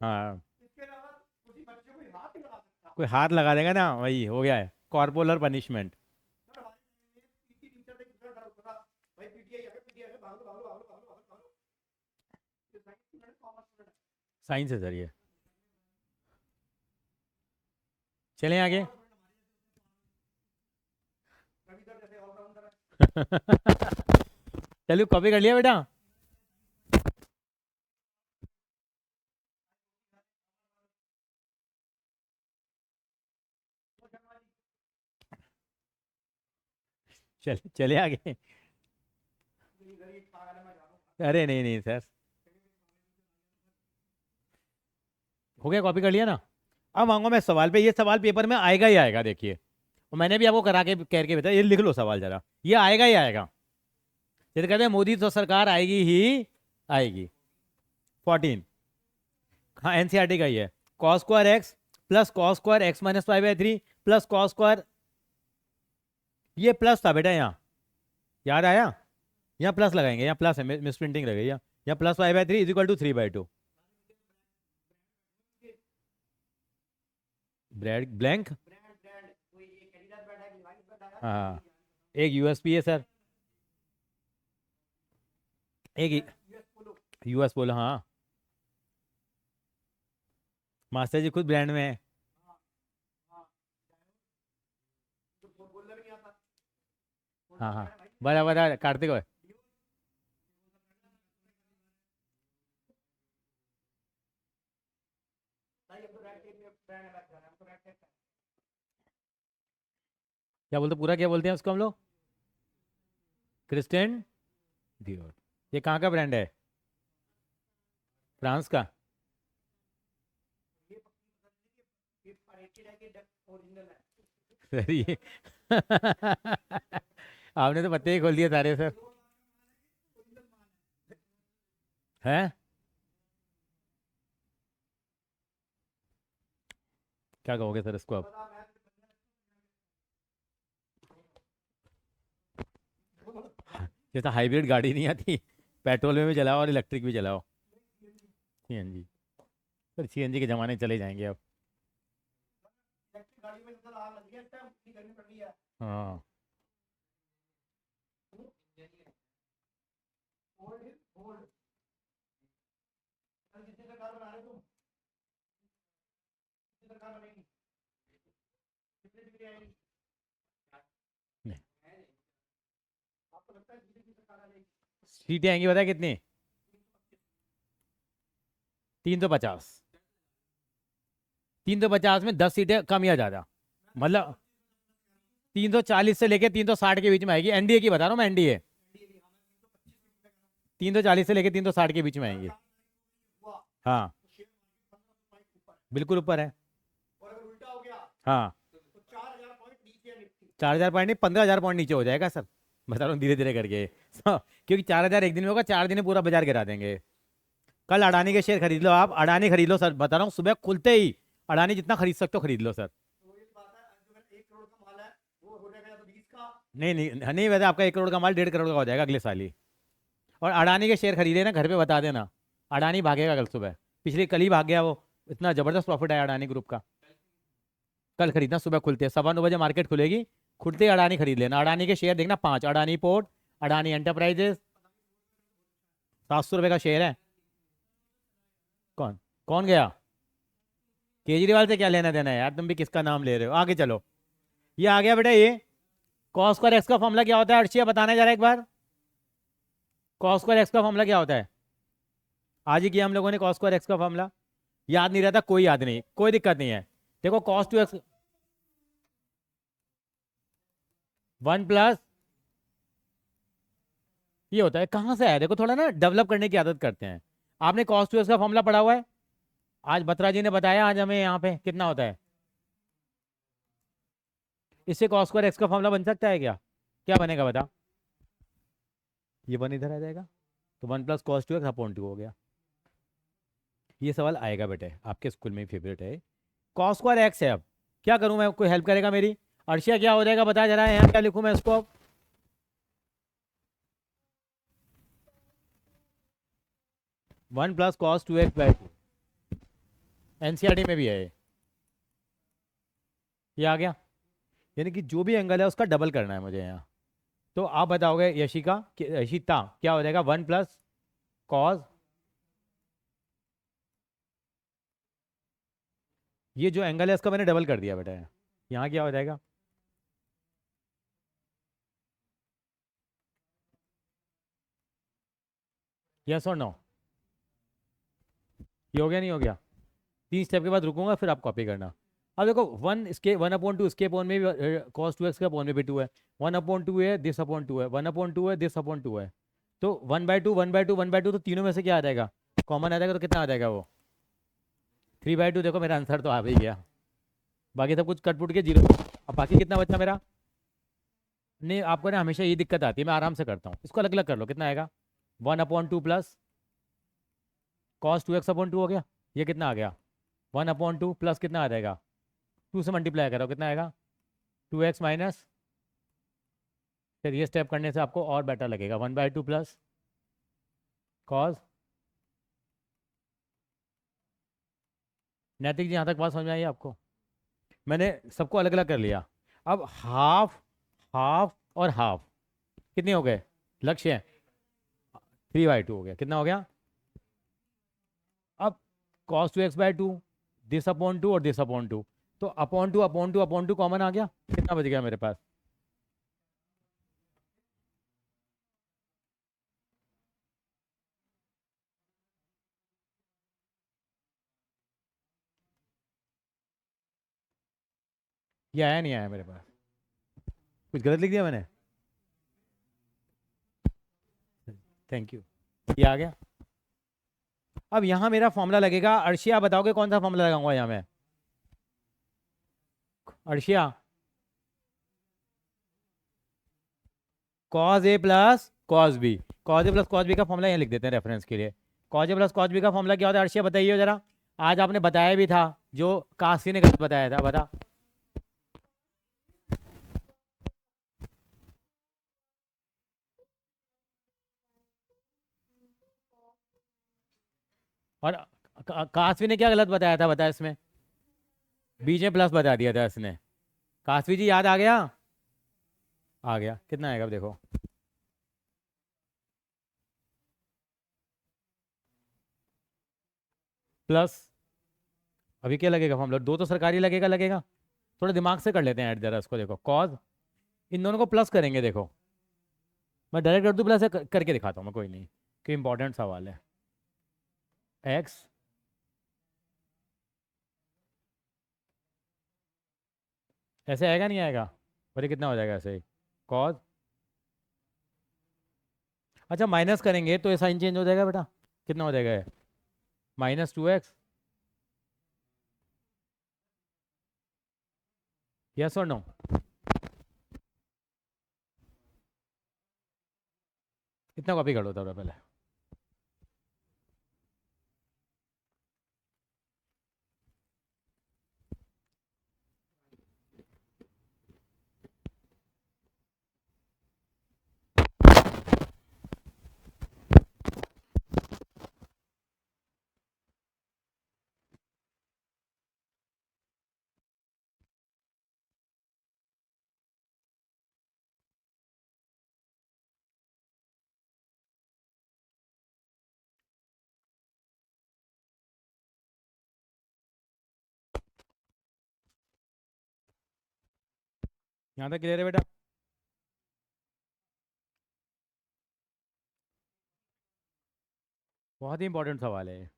हाँ इसके अलावा किसी बच्चे को हाथ नहीं लगा सकता। कोई हाथ लगा देगा ना वही हो गया है कॉर्पोरल पनिशमेंट। सर हमारे पीटी टीचर ने कितना डर होता था भाई पीटीआई है पीटीआई है भागो भागो भागो भागो भागो भागो। ये science student commerce student science है सर ये। चलें आगे रविंदर जैसे ऑलराउंडर है। चलिए कॉपी कर लिया बेटा। चले आगे। इधर एक पागल है मैं जा रहा हूँ। अरे नहीं नहीं सर हो गया, कॉपी कर लिया ना। अब मांगो मैं सवाल पे, ये सवाल पेपर में आएगा ही आएगा देखिए। और मैंने भी आपको करा के कह के बताया, ये लिख लो सवाल जरा, ये आएगा ही आएगा। जैसे कहते हैं मोदी तो सरकार आएगी ही आएगी। 14 हाँ एनसीईआरटी का ही है। Cos square x plus cos square x minus 5/3 plus cos square, ये प्लस था बेटा यहाँ, याद आया? यहाँ प्लस लगाएंगे, यहाँ प्लस है, मिस प्रिंटिंग लग गई यहाँ प्लस 5/3 इज इक्वल टू 3/2। ब्रैड ब्लैंक ब्रांड ब्रांड कोई एक एडिडास ब्रांड है रिलायंस ब्रांड है। हाँ एक यूएसपी है सर, एक यूएस पोलो यूएस बोला हाँ। मास्टर जी खुद ब्रांड में है। जो बोलना भी नहीं आता। हाँ हाँ बड़ा बड़ा कार्तिक है। भाई अब तो रेड टेप में ब्रांड लग जा रहा है हम तो रेड टेप क्या बोलते पूरा क्या बोलते हैं उसको हम लोग? Christian Dior. ये कहाँ का ब्रांड है? फ्रांस का। ये परेटेड है कि ओरिजिनल है। सर ये आपने तो पत्ते ही खोल दिए सारे सर। हैं? क्या कहोगे सर इसको आप? जैसा हाइब्रिड गाड़ी नहीं आती, पेट्रोल में भी चलाओ और इलेक्ट्रिक भी चलाओ। सीएनजी। सर सीएनजी के ज़माने चले जाएंगे अब। इलेक्ट्रिक गाड़ी में निकल आग लग गया इस टाइम, इतनी गर्मी पड़ रही है। हाँ। ओल्ड ओल्ड कितनी सरकार बना रहे तुम? कितनी सरकार बनेगी? कितनी डिग्री आएगी? नहीं, आपको लगता है बीजेपी की सरकार आ जाएगी? सीटें आएंगी पता है कितनी? 350। 350 में 10 सीटें कम या ज़्यादा, मतलब 340 से लेके 360 के बीच में आएगी। एनडीए की बता रहा हूँ मैं, एनडीए 340 से लेके 360 के बीच में आएंगी। हुआ हाँ तो शेयर मार्केट 1500 पॉइंट ऊपर, बिल्कुल ऊपर है। और अगर उल्टा हो गया हाँ तो 4000 पॉइंट नीचे है निफ्टी। 4000 पॉइंट नहीं, 15,000 पॉइंट नीचे हो जाएगा सर, बता रहा हूँ धीरे धीरे करके। क्योंकि 4000 एक दिन में होगा, 4 दिन में पूरा बाजार गिरा देंगे। कल अडानी के शेयर खरीद लो आप, अडानी खरीद लो सर, बता रहा हूँ सुबह खुलते ही अडानी जितना खरीद सकते हो खरीद लो सर। तो ये बात है, जो मेरा 1 करोड़ का माल है वो हो जाएगा या तो 20 का। नहीं नहीं नहीं, वैसे आपका 1 करोड़ का माल 1.5 करोड़ का हो जाएगा अगले साल ही। और अडानी के शेयर खरीदे ना, घर पे बता देना, अडानी भागेगा कल सुबह। पिछले कल ही भाग गया वो, इतना जबरदस्त प्रॉफिट आया अडानी ग्रुप का। कल खरीदना, सुबह खुलते 9:15 मार्केट खुलेगी, खुलते ही अडानी खरीद लेना। अडानी के शेयर देखना 5, अडानी पोर्ट, अडानी एंटरप्राइजेस। 700 रुपये का शेयर है। कौन कौन गया? केजरीवाल से क्या लेना देना है यार, तुम भी किसका नाम ले रहे हो? आगे चलो, ये आ गया बेटा। ये कॉस स्क्वायर एक्स का फॉर्मूला क्या होता है अर्शिया, बताना जरा एक बार। कॉस स्क्वायर एक्स का फॉर्मूला क्या होता है? आज ही किया हम लोगों ने कॉस स्क्वायर एक्स का फॉर्मूला, याद नहीं रहता कोई याद नहीं, कोई दिक्कत नहीं है। देखो कॉस टू एक्स 1 प्लस ये होता है, कहाँ से आया देखो, थोड़ा ना डेवलप करने की आदत करते हैं। आपने कॉस टू एक्स का फॉर्मूला पढ़ा हुआ है, आज बत्रा जी ने बताया आज हमें यहाँ पे कितना होता है। इससे कॉस स्क्वायर एक्स का फॉर्मूला बन सकता है क्या? क्या बनेगा बता? ये 1 इधर आ जाएगा, तो 1 plus cos two x upon 2 हो गया। ये सवाल आएगा बेटे आपके स्कूल में, फेवरेट है। कॉस स्क्वायर एक्स है, अब क्या करूं मैं, कोई हेल्प करेगा मेरी? अर्शिया क्या हो जाएगा बता जरा, यहाँ क्या लिखूं मैं इसको अब? 1 plus cos 2x by 2, NCERT में भी है ये आ गया। यानी कि जो भी एंगल है उसका डबल करना है मुझे यहाँ। तो आप बताओगे यशिता क्या हो जाएगा? 1 प्लस कॉस, ये जो एंगल है इसका मैंने डबल कर दिया बेटा, यहाँ क्या हो जाएगा? यस और नो? ये हो गया नहीं हो गया? 3 स्टेप के बाद रुकूंगा, फिर आप कॉपी करना। अब देखो 1/2 इसके अपॉन में भी, कॉस 2x के अपॉन में भी 2 है, 1/2 है, दिस अपॉन 2 है, 1/2 है, दिस अपॉन 2 है। तो 1/2 1/2 1/2, तो तीनों में से क्या आ जाएगा? कॉमन आ जाएगा, तो कितना आ जाएगा वो? 3/2। देखो मेरा आंसर तो आ भी गया, बाकी सब कुछ कट पुट के 0। अब बाकी कितना बचा मेरा? नहीं आपको ना हमेशा ये दिक्कत आती है, मैं आराम से करता हूँ, इसको अलग अलग कर लो। कितना आएगा? 1/2 प्लस कॉस 2x अपॉन 2 हो गया। ये कितना आ गया? 1/2 प्लस कितना आ जाएगा? 2 से मल्टीप्लाई करो, कितना आएगा? 2x माइनस, फिर ये स्टेप करने से आपको और बेटर लगेगा, 1/2 प्लस कॉस। नैतिक जी यहाँ तक बात समझ में आई आपको? मैंने सबको अलग अलग कर लिया। अब हाफ, हाफ और हाफ कितने हो गए? लक्ष्य 3/2 हो गया। कितना हो गया? अब cos 2x by 2, this upon 2 और दिस अपॉन 2, तो अपॉन 2 अपॉन 2 अपॉन 2 कॉमन आ गया। कितना बच गया मेरे पास? ये आया नहीं आया मेरे पास? कुछ गलत लिख दिया मैंने? थैंक यू, ये आ गया। अब यहाँ मेरा फॉर्मूला लगेगा। अर्शिया बताओगे कौन सा फॉर्मूला लगाऊंगा यहाँ मैं? अर्शिया कॉज ए प्लस कॉज बी, कॉज ए प्लस कॉज बी का फॉर्मूला यहाँ लिख देते हैं रेफरेंस के लिए। कॉज ए प्लस कॉज बी का फॉर्मूला क्या होता है अर्शिया, बताइए जरा। आज आपने बताया भी था, जो काशी ने गलत बताया था, बता। और काशवी ने क्या गलत बताया था, बता इसमें। बीच में प्लस बता दिया था इसने। काशवी जी याद आ गया? आ गया। कितना आएगा अब देखो। प्लस, अभी क्या लगेगा फॉर्मूला, दो तो सरकारी लगेगा लगेगा। थोड़ा दिमाग से कर लेते हैं ऐड जरा इसको, देखो कॉज, इन दोनों को प्लस करेंगे, देखो मैं डायरेक्ट कर दूँ प्लस, करके दिखाता हूँ मैं, कोई नहीं, कि इंपॉर्टेंट सवाल है। एक्स ऐसे आएगा नहीं आएगा, बोले कितना हो जाएगा ऐसे, कॉज, अच्छा माइनस करेंगे तो ये साइन चेंज हो जाएगा बेटा, कितना हो जाएगा, -2x, यस और नो। इतना कॉपी कर लो था पहले। यहाँ तक क्लियर है बेटा? बहुत ही इंपॉर्टेंट सवाल है ये।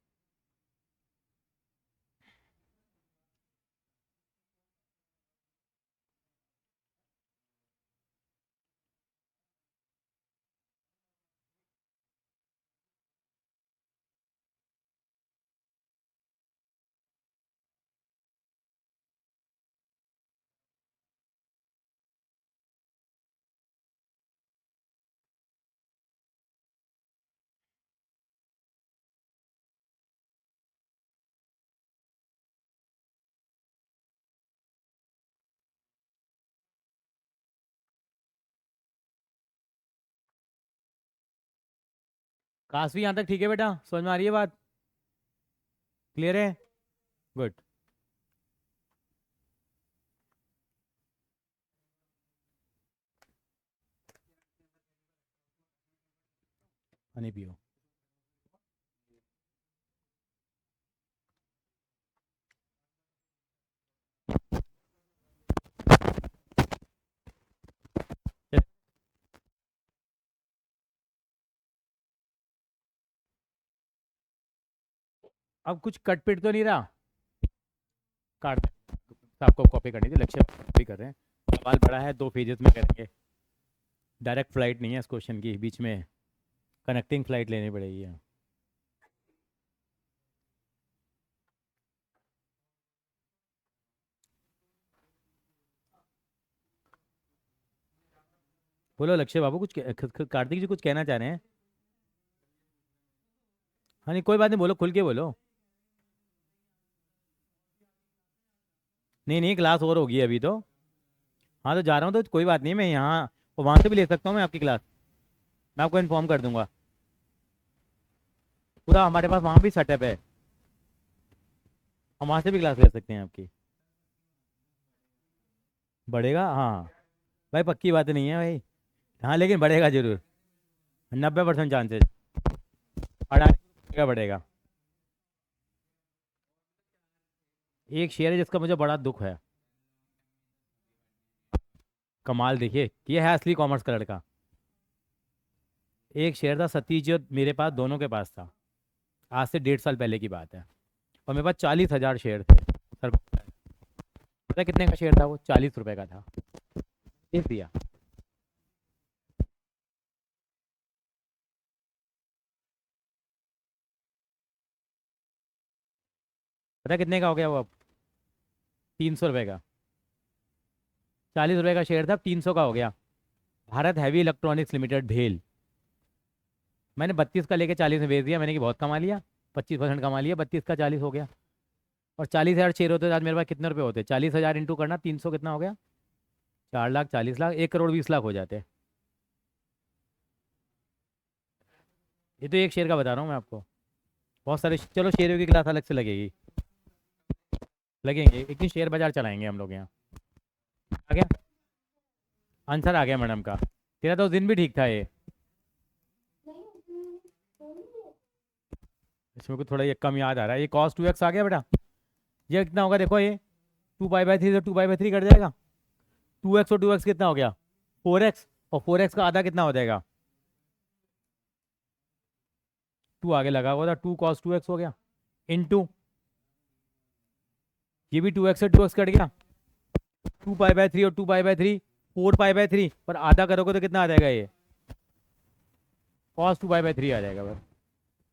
काश भी यहाँ तक ठीक है बेटा, समझ में आ रही है बात, क्लियर है, गुड। पानी पियो। अब कुछ कट पिट तो नहीं रहा, काट दे। तो आपको कॉपी करनी थी, लेक्चर कॉपी कर रहे हैं, सवाल बड़ा है, 2 पेजेस में करेंगे, डायरेक्ट फ्लाइट नहीं है इस क्वेश्चन की, बीच में कनेक्टिंग फ्लाइट लेनी पड़ेगी। बोलो लक्ष्य बाबू, कुछ कार्तिक जी कुछ कहना चाह रहे हैं? हाँ नहीं कोई बात नहीं, बोलो खुल के बोलो। नहीं नहीं, क्लास और होगी अभी तो। हाँ तो जा रहा हूँ तो कोई बात नहीं, मैं यहाँ वहाँ से भी ले सकता हूँ मैं आपकी क्लास, मैं आपको इन्फॉर्म कर दूंगा। पूरा हमारे पास वहाँ भी सेटअप है, हम वहाँ से भी क्लास ले सकते हैं आपकी। बढ़ेगा हाँ भाई, पक्की बात नहीं है भाई, हाँ लेकिन बढ़ेगा जरूर, 90% चांसेस, बढ़ेगा बढ़ेगा। एक शेयर है जिसका मुझे बड़ा दुख है, कमाल देखिए, ये है असली कॉमर्स का लड़का। एक शेयर था सतीश जी और मेरे पास, दोनों के पास था, आज से 1.5 साल पहले की बात है, और मेरे पास 40,000 शेयर थे सर। पता है कितने का शेयर था वो? 40 रुपए का था, बेच दिया। पता है कितने का हो गया वो अब? 300 रुपये का। 40 रुपये का शेयर था, अब 300 का हो गया। भारत हैवी इलेक्ट्रॉनिक्स लिमिटेड भेल, मैंने 32 का लेके 40 में बेच दिया, मैंने कि बहुत कमा लिया, 25% कमा लिया, 32 का 40 हो गया। और 40,000 शेयर होते तो आज मेरे पास कितने रुपए होते? 40,000 इंटू करना 300 कितना हो गया? 4 लाख, 40 लाख, 1 करोड़ 20 लाख हो जाते। ये तो एक शेयर का बता रहा हूँ मैं आपको, बहुत सारे चलो शेयरों की क्लास अलग से लगेगी, लगेंगे एक दिन शेयर बाजार चलाएंगे हम लोग यहाँ। आ गया आंसर, आ गया मैडम का। तेरा तो उस दिन भी ठीक था ये, इसमें को थोड़ा ये कम याद आ रहा है। ये cos 2x आ गया बेटा, ये कितना होगा देखो, ये 2 पाई बाई 3 से 2 पाई बाई 3 कट जाएगा, 2x और 2x कितना हो गया? 4x, और 4x का आधा कितना हो जाएगा? 2 आगे लगा हुआ था, 2 cos 2x हो गया, इनटू ये भी 2x से 2x कट गया, 2 पाई बाई 3 और 2 पाई बाई 3, 4 पाई बाई 3 पर आधा करोगे तो कितना आ जाएगा? ये cos 2 पाई बाई 3 आ जाएगा बस।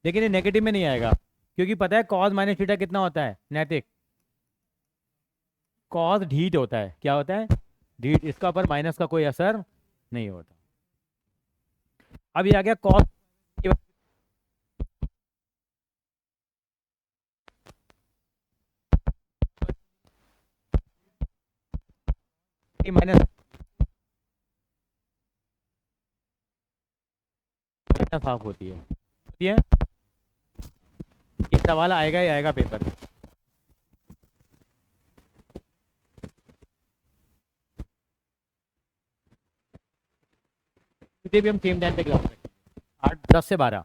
लेकिन ये नेगेटिव में नहीं आएगा, क्योंकि पता है cos माइनस थीटा कितना होता है नैतिक? cos ढीट होता है, क्या होता है? ढीट, इसका ऊपर माइनस का कोई असर नहीं होता। अब ये आ गया cos माइनस हाफ होती है। ये सवाल आएगा ही आएगा पेपर में। तुझे भी हम सेम टाइम पे क्लास रखेंगे, 8 10 से 12,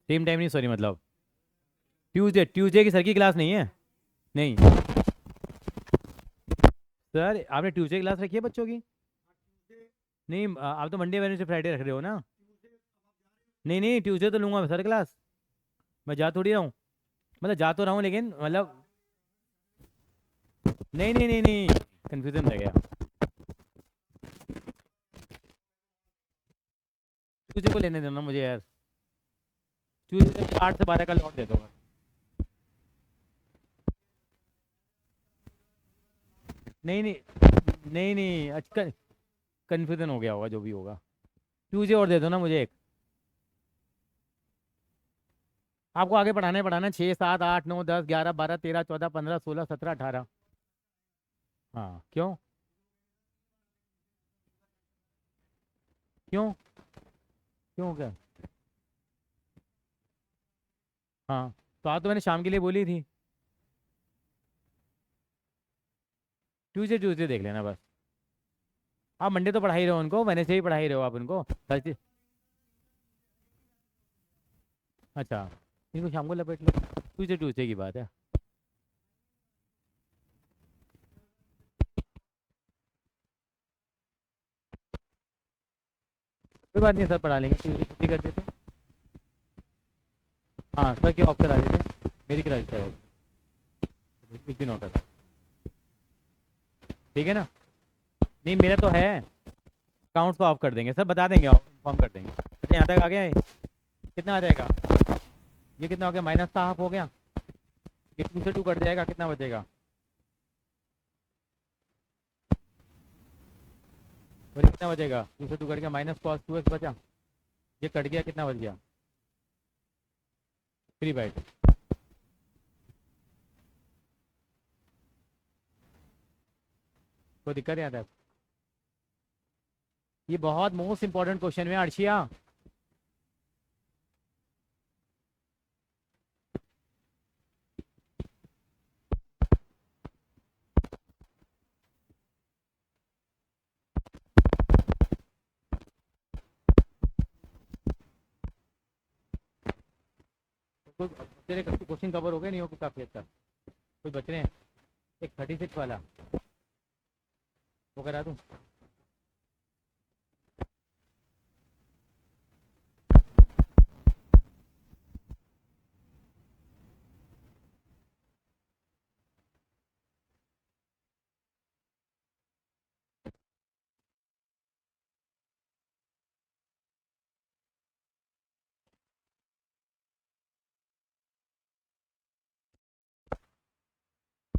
सेम टाइम नहीं, सॉरी मतलब ट्यूसडे की सर की क्लास नहीं है। नहीं सर, आपने ट्यूसडे क्लास रखी है बच्चों की? नहीं आप तो मंडे वेडनेसडे फ्राइडे रख रहे हो ना? नहीं नहीं, ट्यूसडे तो लूंगा मैं सर क्लास, मैं जा थोड़ी रहा हूँ, मतलब जा तो रहा हूँ लेकिन मतलब नहीं नहीं नहीं नहीं, कन्फ्यूजन रह गया। ट्यूसडे को लेने देना मुझे यार, ट्यूसडे 8 से 12 का लौट दे दो। नहीं नहीं नहीं नहीं, अच्छा कन्फ्यूजन हो गया होगा जो भी होगा, ट्यूसडे और दे दो ना मुझे एक। आपको आगे पढ़ाना 6 7 8 9 10 11 12 13 14 15 16 17 18। हाँ क्यों? क्यों? क्यों क्या? हाँ, तो आज तो मैंने शाम के लिए बोली थी, ट्यूसडे ट्यूसडे देख लेना बस। आप मंडे तो पढ़ा ही रहे हो उनको, वेडनेसडे ही पढ़ा ही रहे हो आप उनको, थर्सडे। अच्छा, इनको शाम को लपेट लो, ट्यूसडे ट्यूसडे की बात है। कोई बात नहीं सर, पढ़ा लेंगे, ट्यूसडे छुट्टी कर देते। हाँ सर की ऑफ करा देते, मेरी करा देते हो, एक दिन होता था, ठीक है ना? नहीं मेरा तो है, अकाउंट्स को ऑफ कर देंगे सर, बता देंगे, इन्फॉर्म कर देंगे। अच्छा यहाँ तक आ गया है, कितना आ जाएगा? ये कितना हो गया? माइनस का हाफ हो गया, ये 2 से 2 कट जाएगा, कितना बचेगा? और ये कितना बचेगा? 2 से 2 कट गया, माइनस cos 2x बचा, ये कट गया, कितना बच गया? 3/2। कोई दिक्कत नहीं आता? ये बहुत मोस्ट इंपॉर्टेंट क्वेश्चन है अर्शिया। तेरे क्वेश्चन कवर हो गए नहीं हो काफी हद तक? कुछ बच रहे हैं, एक 36 वाला वो करा दूं?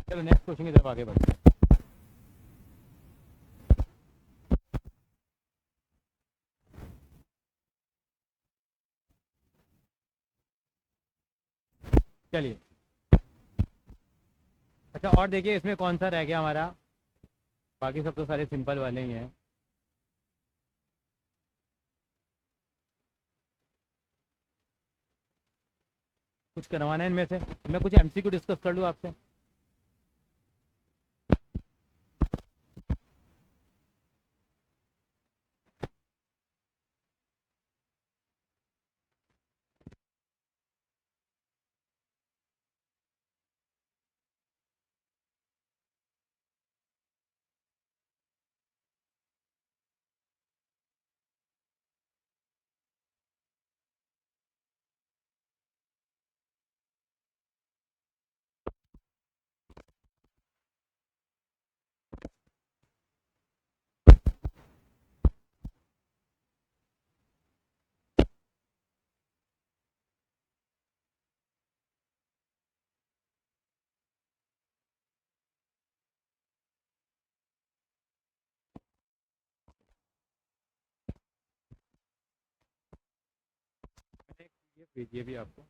चलो नेक्स्ट क्वेश्चन की तरफ आगे बढ़ते हैं। चलिए, अच्छा और देखिए इसमें कौन सा रह गया हमारा, बाकी सब तो सारे सिंपल वाले ही हैं। कुछ करवाना है इनमें से, मैं कुछ एमसीक्यू डिस्कस कर लूँ आपसे। ये भेजिए भी आपको।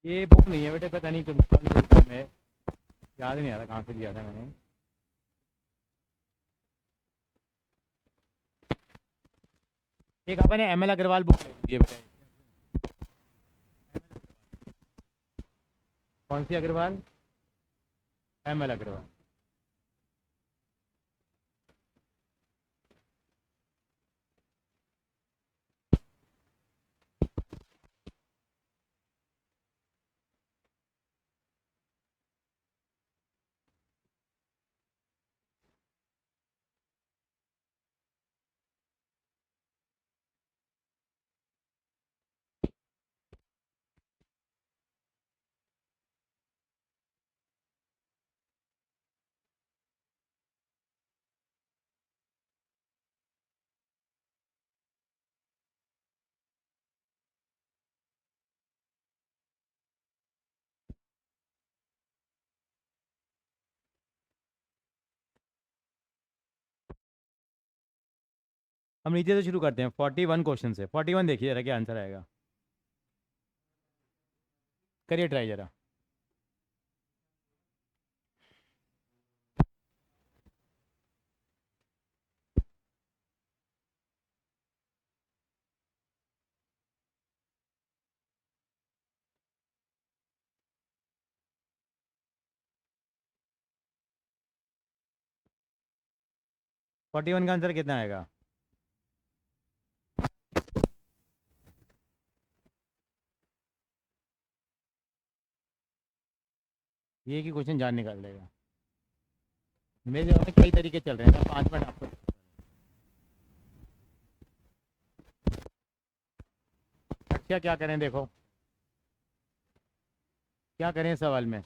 ये बुक नहीं है बेटे, पता नहीं कौन सी है, याद नहीं आ रहा कहाँ से लिया था मैंने। एक आपने एम एल अग्रवाल बुक ये बेटे। कौन सी अग्रवाल? M L Agarwal. हम नीचे से शुरू करते हैं, 41 क्वेश्चन से। 41 देखिए जरा क्या आंसर आएगा, करिए ट्राई जरा। फोर्टी वन का आंसर कितना आएगा? ये कि क्वेश्चन जान निकाल देगा। मेरे जवाब में कई तरीके चल रहे हैं ना, 5 मिनट आपको। अच्छा क्या करें देखो, क्या करें इस सवाल में,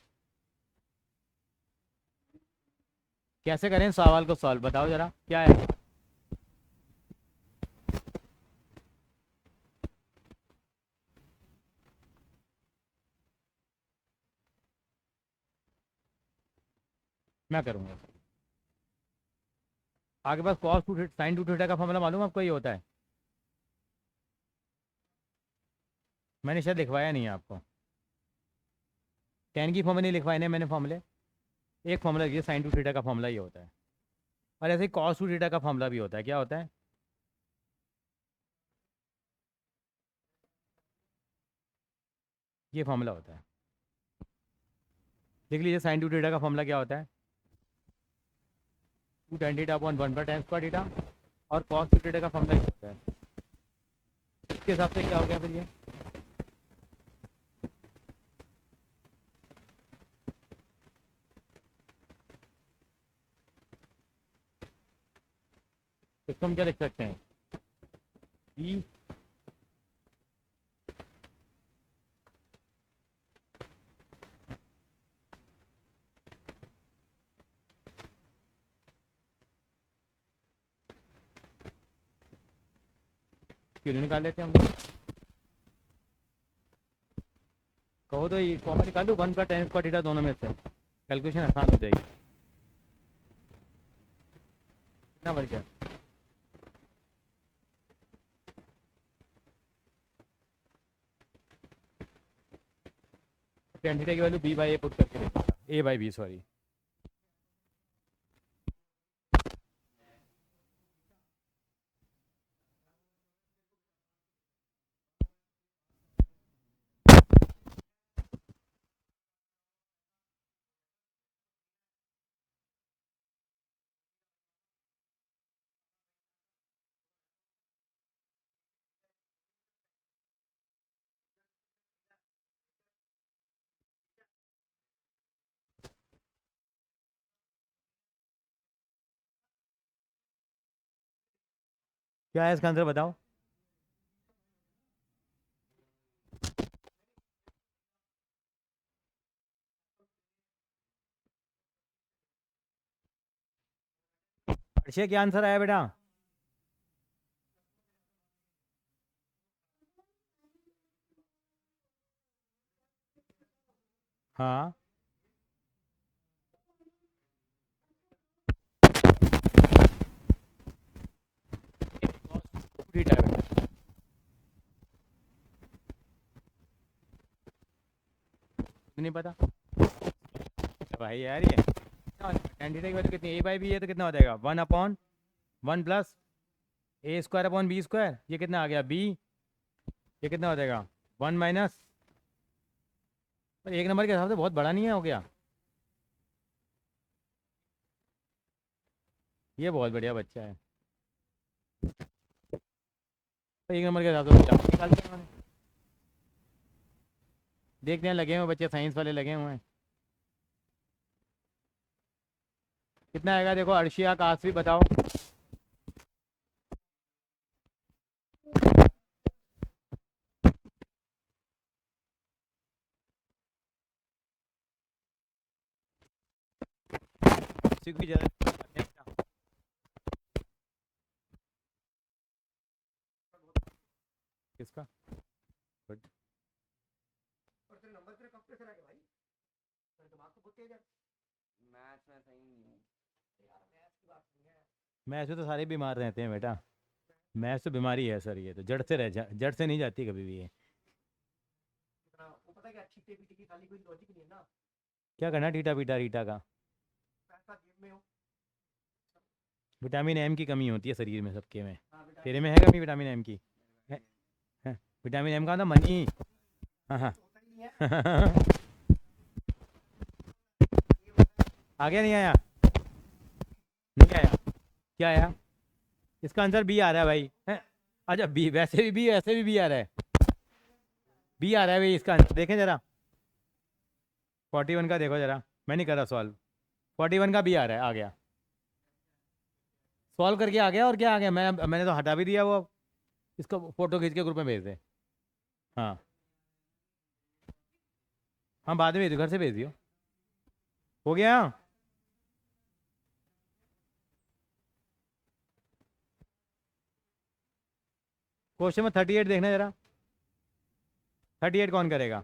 कैसे करें इस सवाल को सॉल्व, बताओ जरा क्या है। मैं करूँगा। आपके पास cos two sine two theta का फॉर्मूला मालूम है आपको, ये होता है? मैंने शायद लिखवाया नहीं है आपको। टेन की फॉर्मूला नहीं लिखवाए नहीं मैंने फॉर्मूले। एक फॉर्मूला ये साइन टू थीटा का फॉर्मूला ये होता है, और ऐसे ही कॉस टू थीटा का फॉर्मूला भी होता है। क्या होता है? ये फॉर्मूला होता है। देख लीजिए साइन टू थीटा का फॉर्मूला क्या होता है, 2 tan theta upon 1/tan² theta, और कॉस टू थीटा का फॉर्मूला क्या होता है। इसके हिसाब से क्या हो गया फिर ये, इसको हम क्या लिख सकते हैं, ई क्यों नहीं निकाल लेते हम लोग? कहो तो ये फॉर्मूला निकाल दो, 1 का tan स्क्वायर थीटा दोनों में से, कैलकुलेशन आसान हो जाएगी। कितना बन गया? tan थीटा की value b by A put करके देखिएगा, a बाई बी सॉरी। क्या है इसका आंसर बताओ? अर्षे क्या आंसर आया बेटा? हाँ थीटा है बेटा। नहीं पता भाई यार, ये tan थीटा की वैल्यू कितनी, a बाई बी है तो कितना हो जाएगा 1/1 प्लस ए स्क्वायर अपॉन बी स्क्वायर, ये कितना आ गया b, ये कितना हो जाएगा 1 माइनस, एक नंबर के हिसाब से बहुत बड़ा नहीं है हो गया, ये बहुत बढ़िया बच्चा है। तो एक नंबर के हिसाब से बच्चा निकालते हैं उन्होंने। देखते हैं, लगे हुए बच्चे साइंस वाले लगे हुए हैं। कितना आएगा देखो, अर्शिया कासवी बताओ। किसी की जरूरत नहीं है। किसका? और तेरे नंबर तेरे कब कैसे लगे भाई? तेरे दिमाग तो बहुत तेज है। मैथ्स में सही नहीं है यार, मैथ्स की बात नहीं है। मैथ्स में तो सारे बीमार रहते हैं बेटा, मैथ्स तो बीमारी है सर, ये तो जड़ से जड़ से नहीं जाती कभी भी ये। इतना वो पता है क्या, ठीटे पीटे की खाली कोई लॉजिक नहीं है ना। क्या करना टीटा पीटा रीटा का? पैसा जेब में हो। विटामिन एम की कमी होती है शरीर में सबके में। हाँ बेटा, तेरे में है कमी विटामिन एम की? है? विटामिन एम का ना मनी। हाँ हाँ होता ही नहीं है। आ गया नहीं आया? नहीं आया? क्या आया? इसका आंसर बी आ रहा है भाई है? अच्छा बी, वैसे भी बी, ऐसे भी बी आ रहा है, बी आ रहा है भाई इसका आंसर। देखें जरा 41 का देखो जरा, मैं नहीं कर रहा सॉल्व, 41 का बी आ रहा है, आ गया सॉल्व करके आ गया। और क्या आ गया, मैंने तो हटा भी दिया वो, अब इसको फोटो खींच के ग्रुप में भेज दे। हाँ हाँ बाद में भेज दो, घर से भेज दियो। हो गया? क्वेश्चन में 38 देखना जरा, 38 कौन करेगा?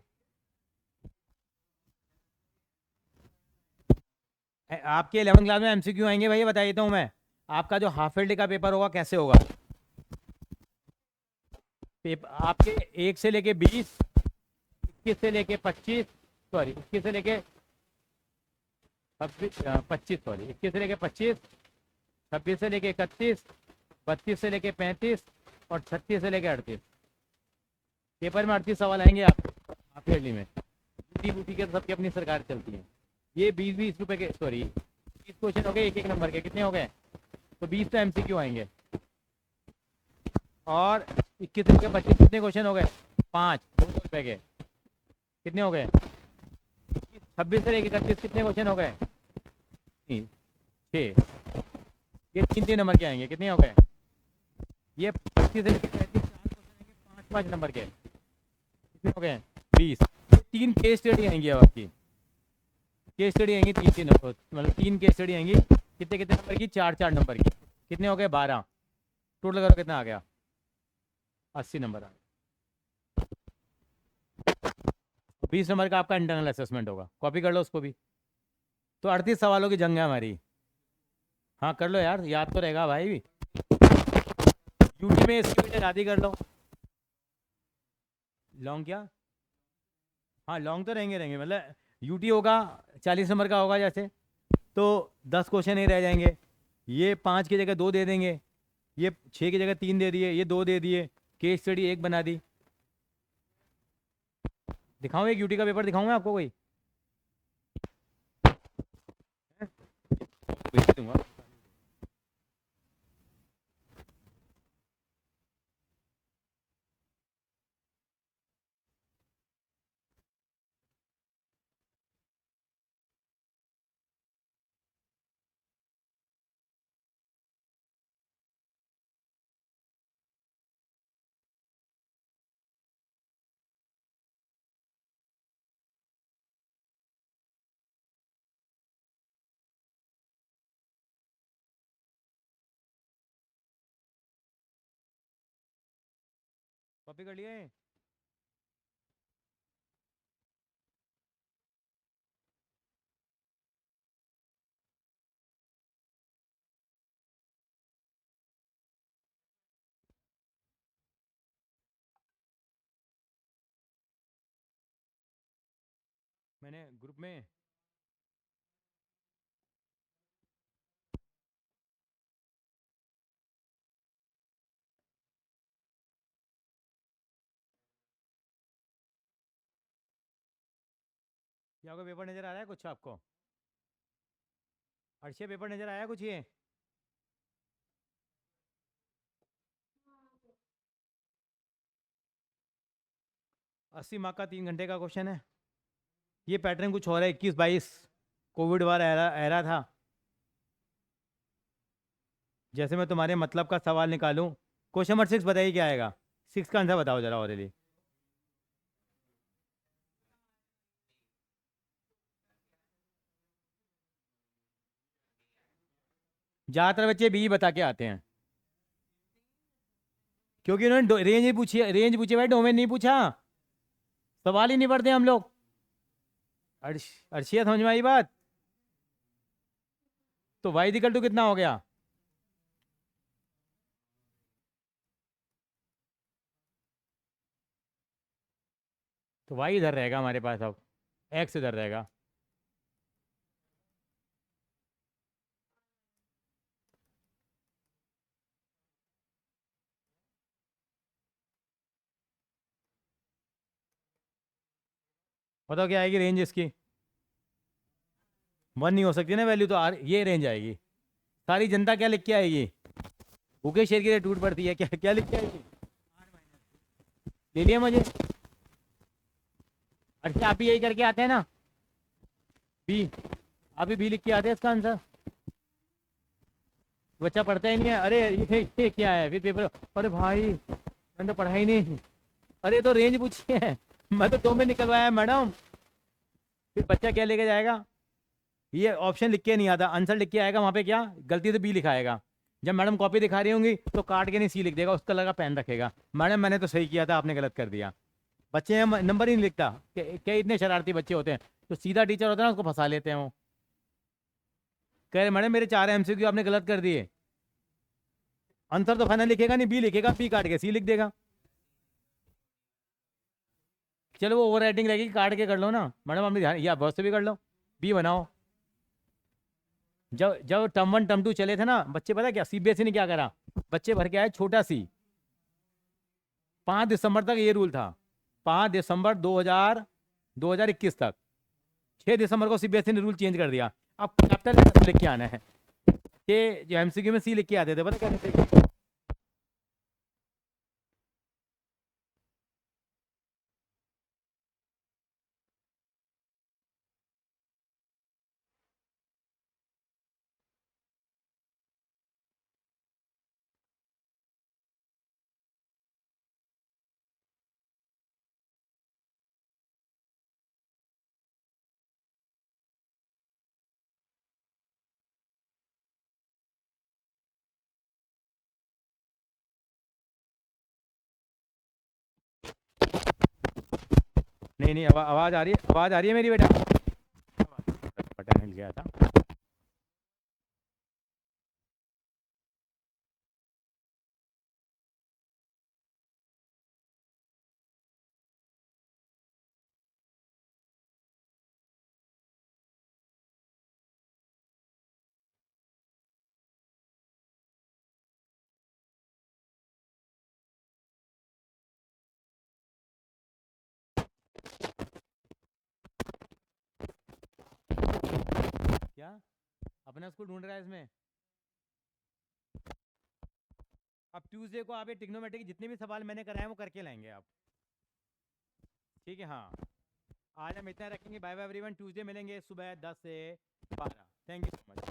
आपके 11 क्लास में एमसीक्यू आएंगे भाई, बताइए तो मैं, आपका जो हाफ ईयरली का पेपर होगा कैसे होगा? पेपर आपके 1 से लेके 20, 21 से लेके 25, सॉरी 21 से लेके 25, सॉरी 21 से लेके 25, 26 से लेके 31, 32 से लेके 35 और 36 से लेके 38। पेपर में 38 सवाल आएंगे आप हाफ ईयरली में। बूटी बूटी के सबकी अपनी सरकार चलती है। ये 20-20 रुपए के, सॉरी 20 क्वेश्चन हो गए एक नंबर के, कितने हो गए? तो 20 तो एमसीक्यू आएंगे। और 21 से लेके 25 कितने क्वेश्चन हो गए? 5, 2 रुपए के, कितने हो गए? 26 से लेके 31 कितने क्वेश्चन हो गए? 6। ये 3-3 नंबर के आएंगे, कितने हो गए? ये 25 से लेके 35 4 क्वेश्चन आएंगे 5-5 नंबर के, कितने हो गए? 20। 3 केस स्टडी आएंगी अब आपकी, केस स्टडी आएंगी 3-3 नंबर, मतलब 3 केस स्टडी आएंगी, कितने नंबर की? 4-4 नंबर की, कितने हो गए? 12। टोटल करो कितना आ गया? 80 नंबर आ 20 नंबर का आपका इंटरनल असेसमेंट होगा, कॉपी कर लो उसको भी। तो 38 सवालों की जंग है हमारी। हाँ कर लो यार, याद तो रहेगा भाई। यूटी में इसकी भी आज़ादी कर लो। लॉन्ग क्या? हाँ लॉन्ग तो रहेंगे रहेंगे, मतलब यूटी होगा 40 नंबर का होगा जैसे, तो 10 क्वेश्चन ही रह जाएंगे। ये 5 की जगह 2 दे देंगे, ये 6 की जगह 3 दे दिए, ये 2 दे दिए, केस स्टडी 1 बना दी। दिखाऊँ एक यूटी का पेपर दिखाऊँ मैं आपको कोई? हैं? भेज दूंगा। कॉपी कर लिए? मैंने ग्रुप में क्या आपको पेपर नज़र आ रहा है कुछ आपको? अर्शिया पेपर नज़र आया कुछ ये? 80 मार्क का 3 घंटे का क्वेश्चन है। ये पैटर्न कुछ और है, 21-22 कोविड वाला एरा था। जैसे मैं तुम्हारे मतलब का सवाल निकालूं, क्वेश्चन नंबर 6 बताइए क्या आएगा? 6 का आंसर बताओ जरा और लिए। ज़्यादातर बच्चे बी बता के आते हैं, क्योंकि उन्होंने रेंज ही पूछी है, रेंज पूछी भाई, डोमेन नहीं पूछा। सवाल ही नहीं पढ़ते हम लोग। अर्शिया समझ में आई बात? तो वाई इक्वल टू कितना हो गया? तो वाई इधर रहेगा हमारे पास, अब एक्स इधर रहेगा। बताओ क्या आएगी रेंज इसकी? 1 नहीं हो सकती ना वैल्यू, तो ये रेंज आएगी। सारी जनता क्या लिख के आएगी? भूखे शेर की टूट पड़ती है, क्या क्या लिख के आएगी? ले लिया मुझे। अच्छा आप भी यही करके आते हैं ना? बी, आप भी लिख के आते हैं इसका आंसर। बच्चा पढ़ता ही नहीं है, अरे ये क्या है फिर पेपर? अरे भाई मैंने तो पढ़ा ही नहीं। अरे तो रेंज पूछी है, मैं तो 2 में निकलवाया मैडम। फिर बच्चा क्या लेके जाएगा? ये ऑप्शन लिख के नहीं आता, आंसर लिख के आएगा, वहाँ पे क्या गलती से बी लिखाएगा। जब मैडम कॉपी दिखा रही होंगी तो काट के नहीं सी लिख देगा, उस कलर का पेन रखेगा, मैडम मैंने तो सही किया था आपने गलत कर दिया। बच्चे नंबर ही नहीं लिखता, क्या इतने शरारती बच्चे होते हैं। तो सीधा टीचर होता है ना, उसको फंसा लेते हैं वो। कह रहे मैडम मेरे 4 एमसीक्यू आपने गलत कर दिए। आंसर तो फाइनल लिखेगा नहीं, बी लिखेगा, बी काट के सी लिख देगा। चलो वो ओवर राइटिंग रहेगी, काट के कर लो ना मैडम, आपने ध्यान या बस से भी कर लो, बी बनाओ। जब जब टर्म 1 टर्म 2 चले थे ना, बच्चे पता क्या सीबीएसई ने क्या करा, बच्चे भर के आए छोटा सी। 5 दिसंबर तक ये रूल था, 5 दिसंबर 2021 तक। 6 दिसंबर को सीबीएसई ने रूल चेंज कर दिया। अब चैप्टर लिख के आना है, कि जो एमसीक्यू में सी लिख के आते थे पता क्या नहीं नहीं, आवाज़ आ रही है, आवाज़ आ रही है मेरी बेटा? बटन हिल गया था। क्या अपना स्कूल ढूंढ रहा है इसमें? अब ट्यूसडे को आप ये टिग्नोमेट्री के जितने भी सवाल मैंने कराए हैं वो करके लाएंगे आप, ठीक है? हाँ, आज हम इतना रखेंगे। बाय बाय एवरीवन, ट्यूसडे मिलेंगे सुबह 10 से 12। Thank you so much.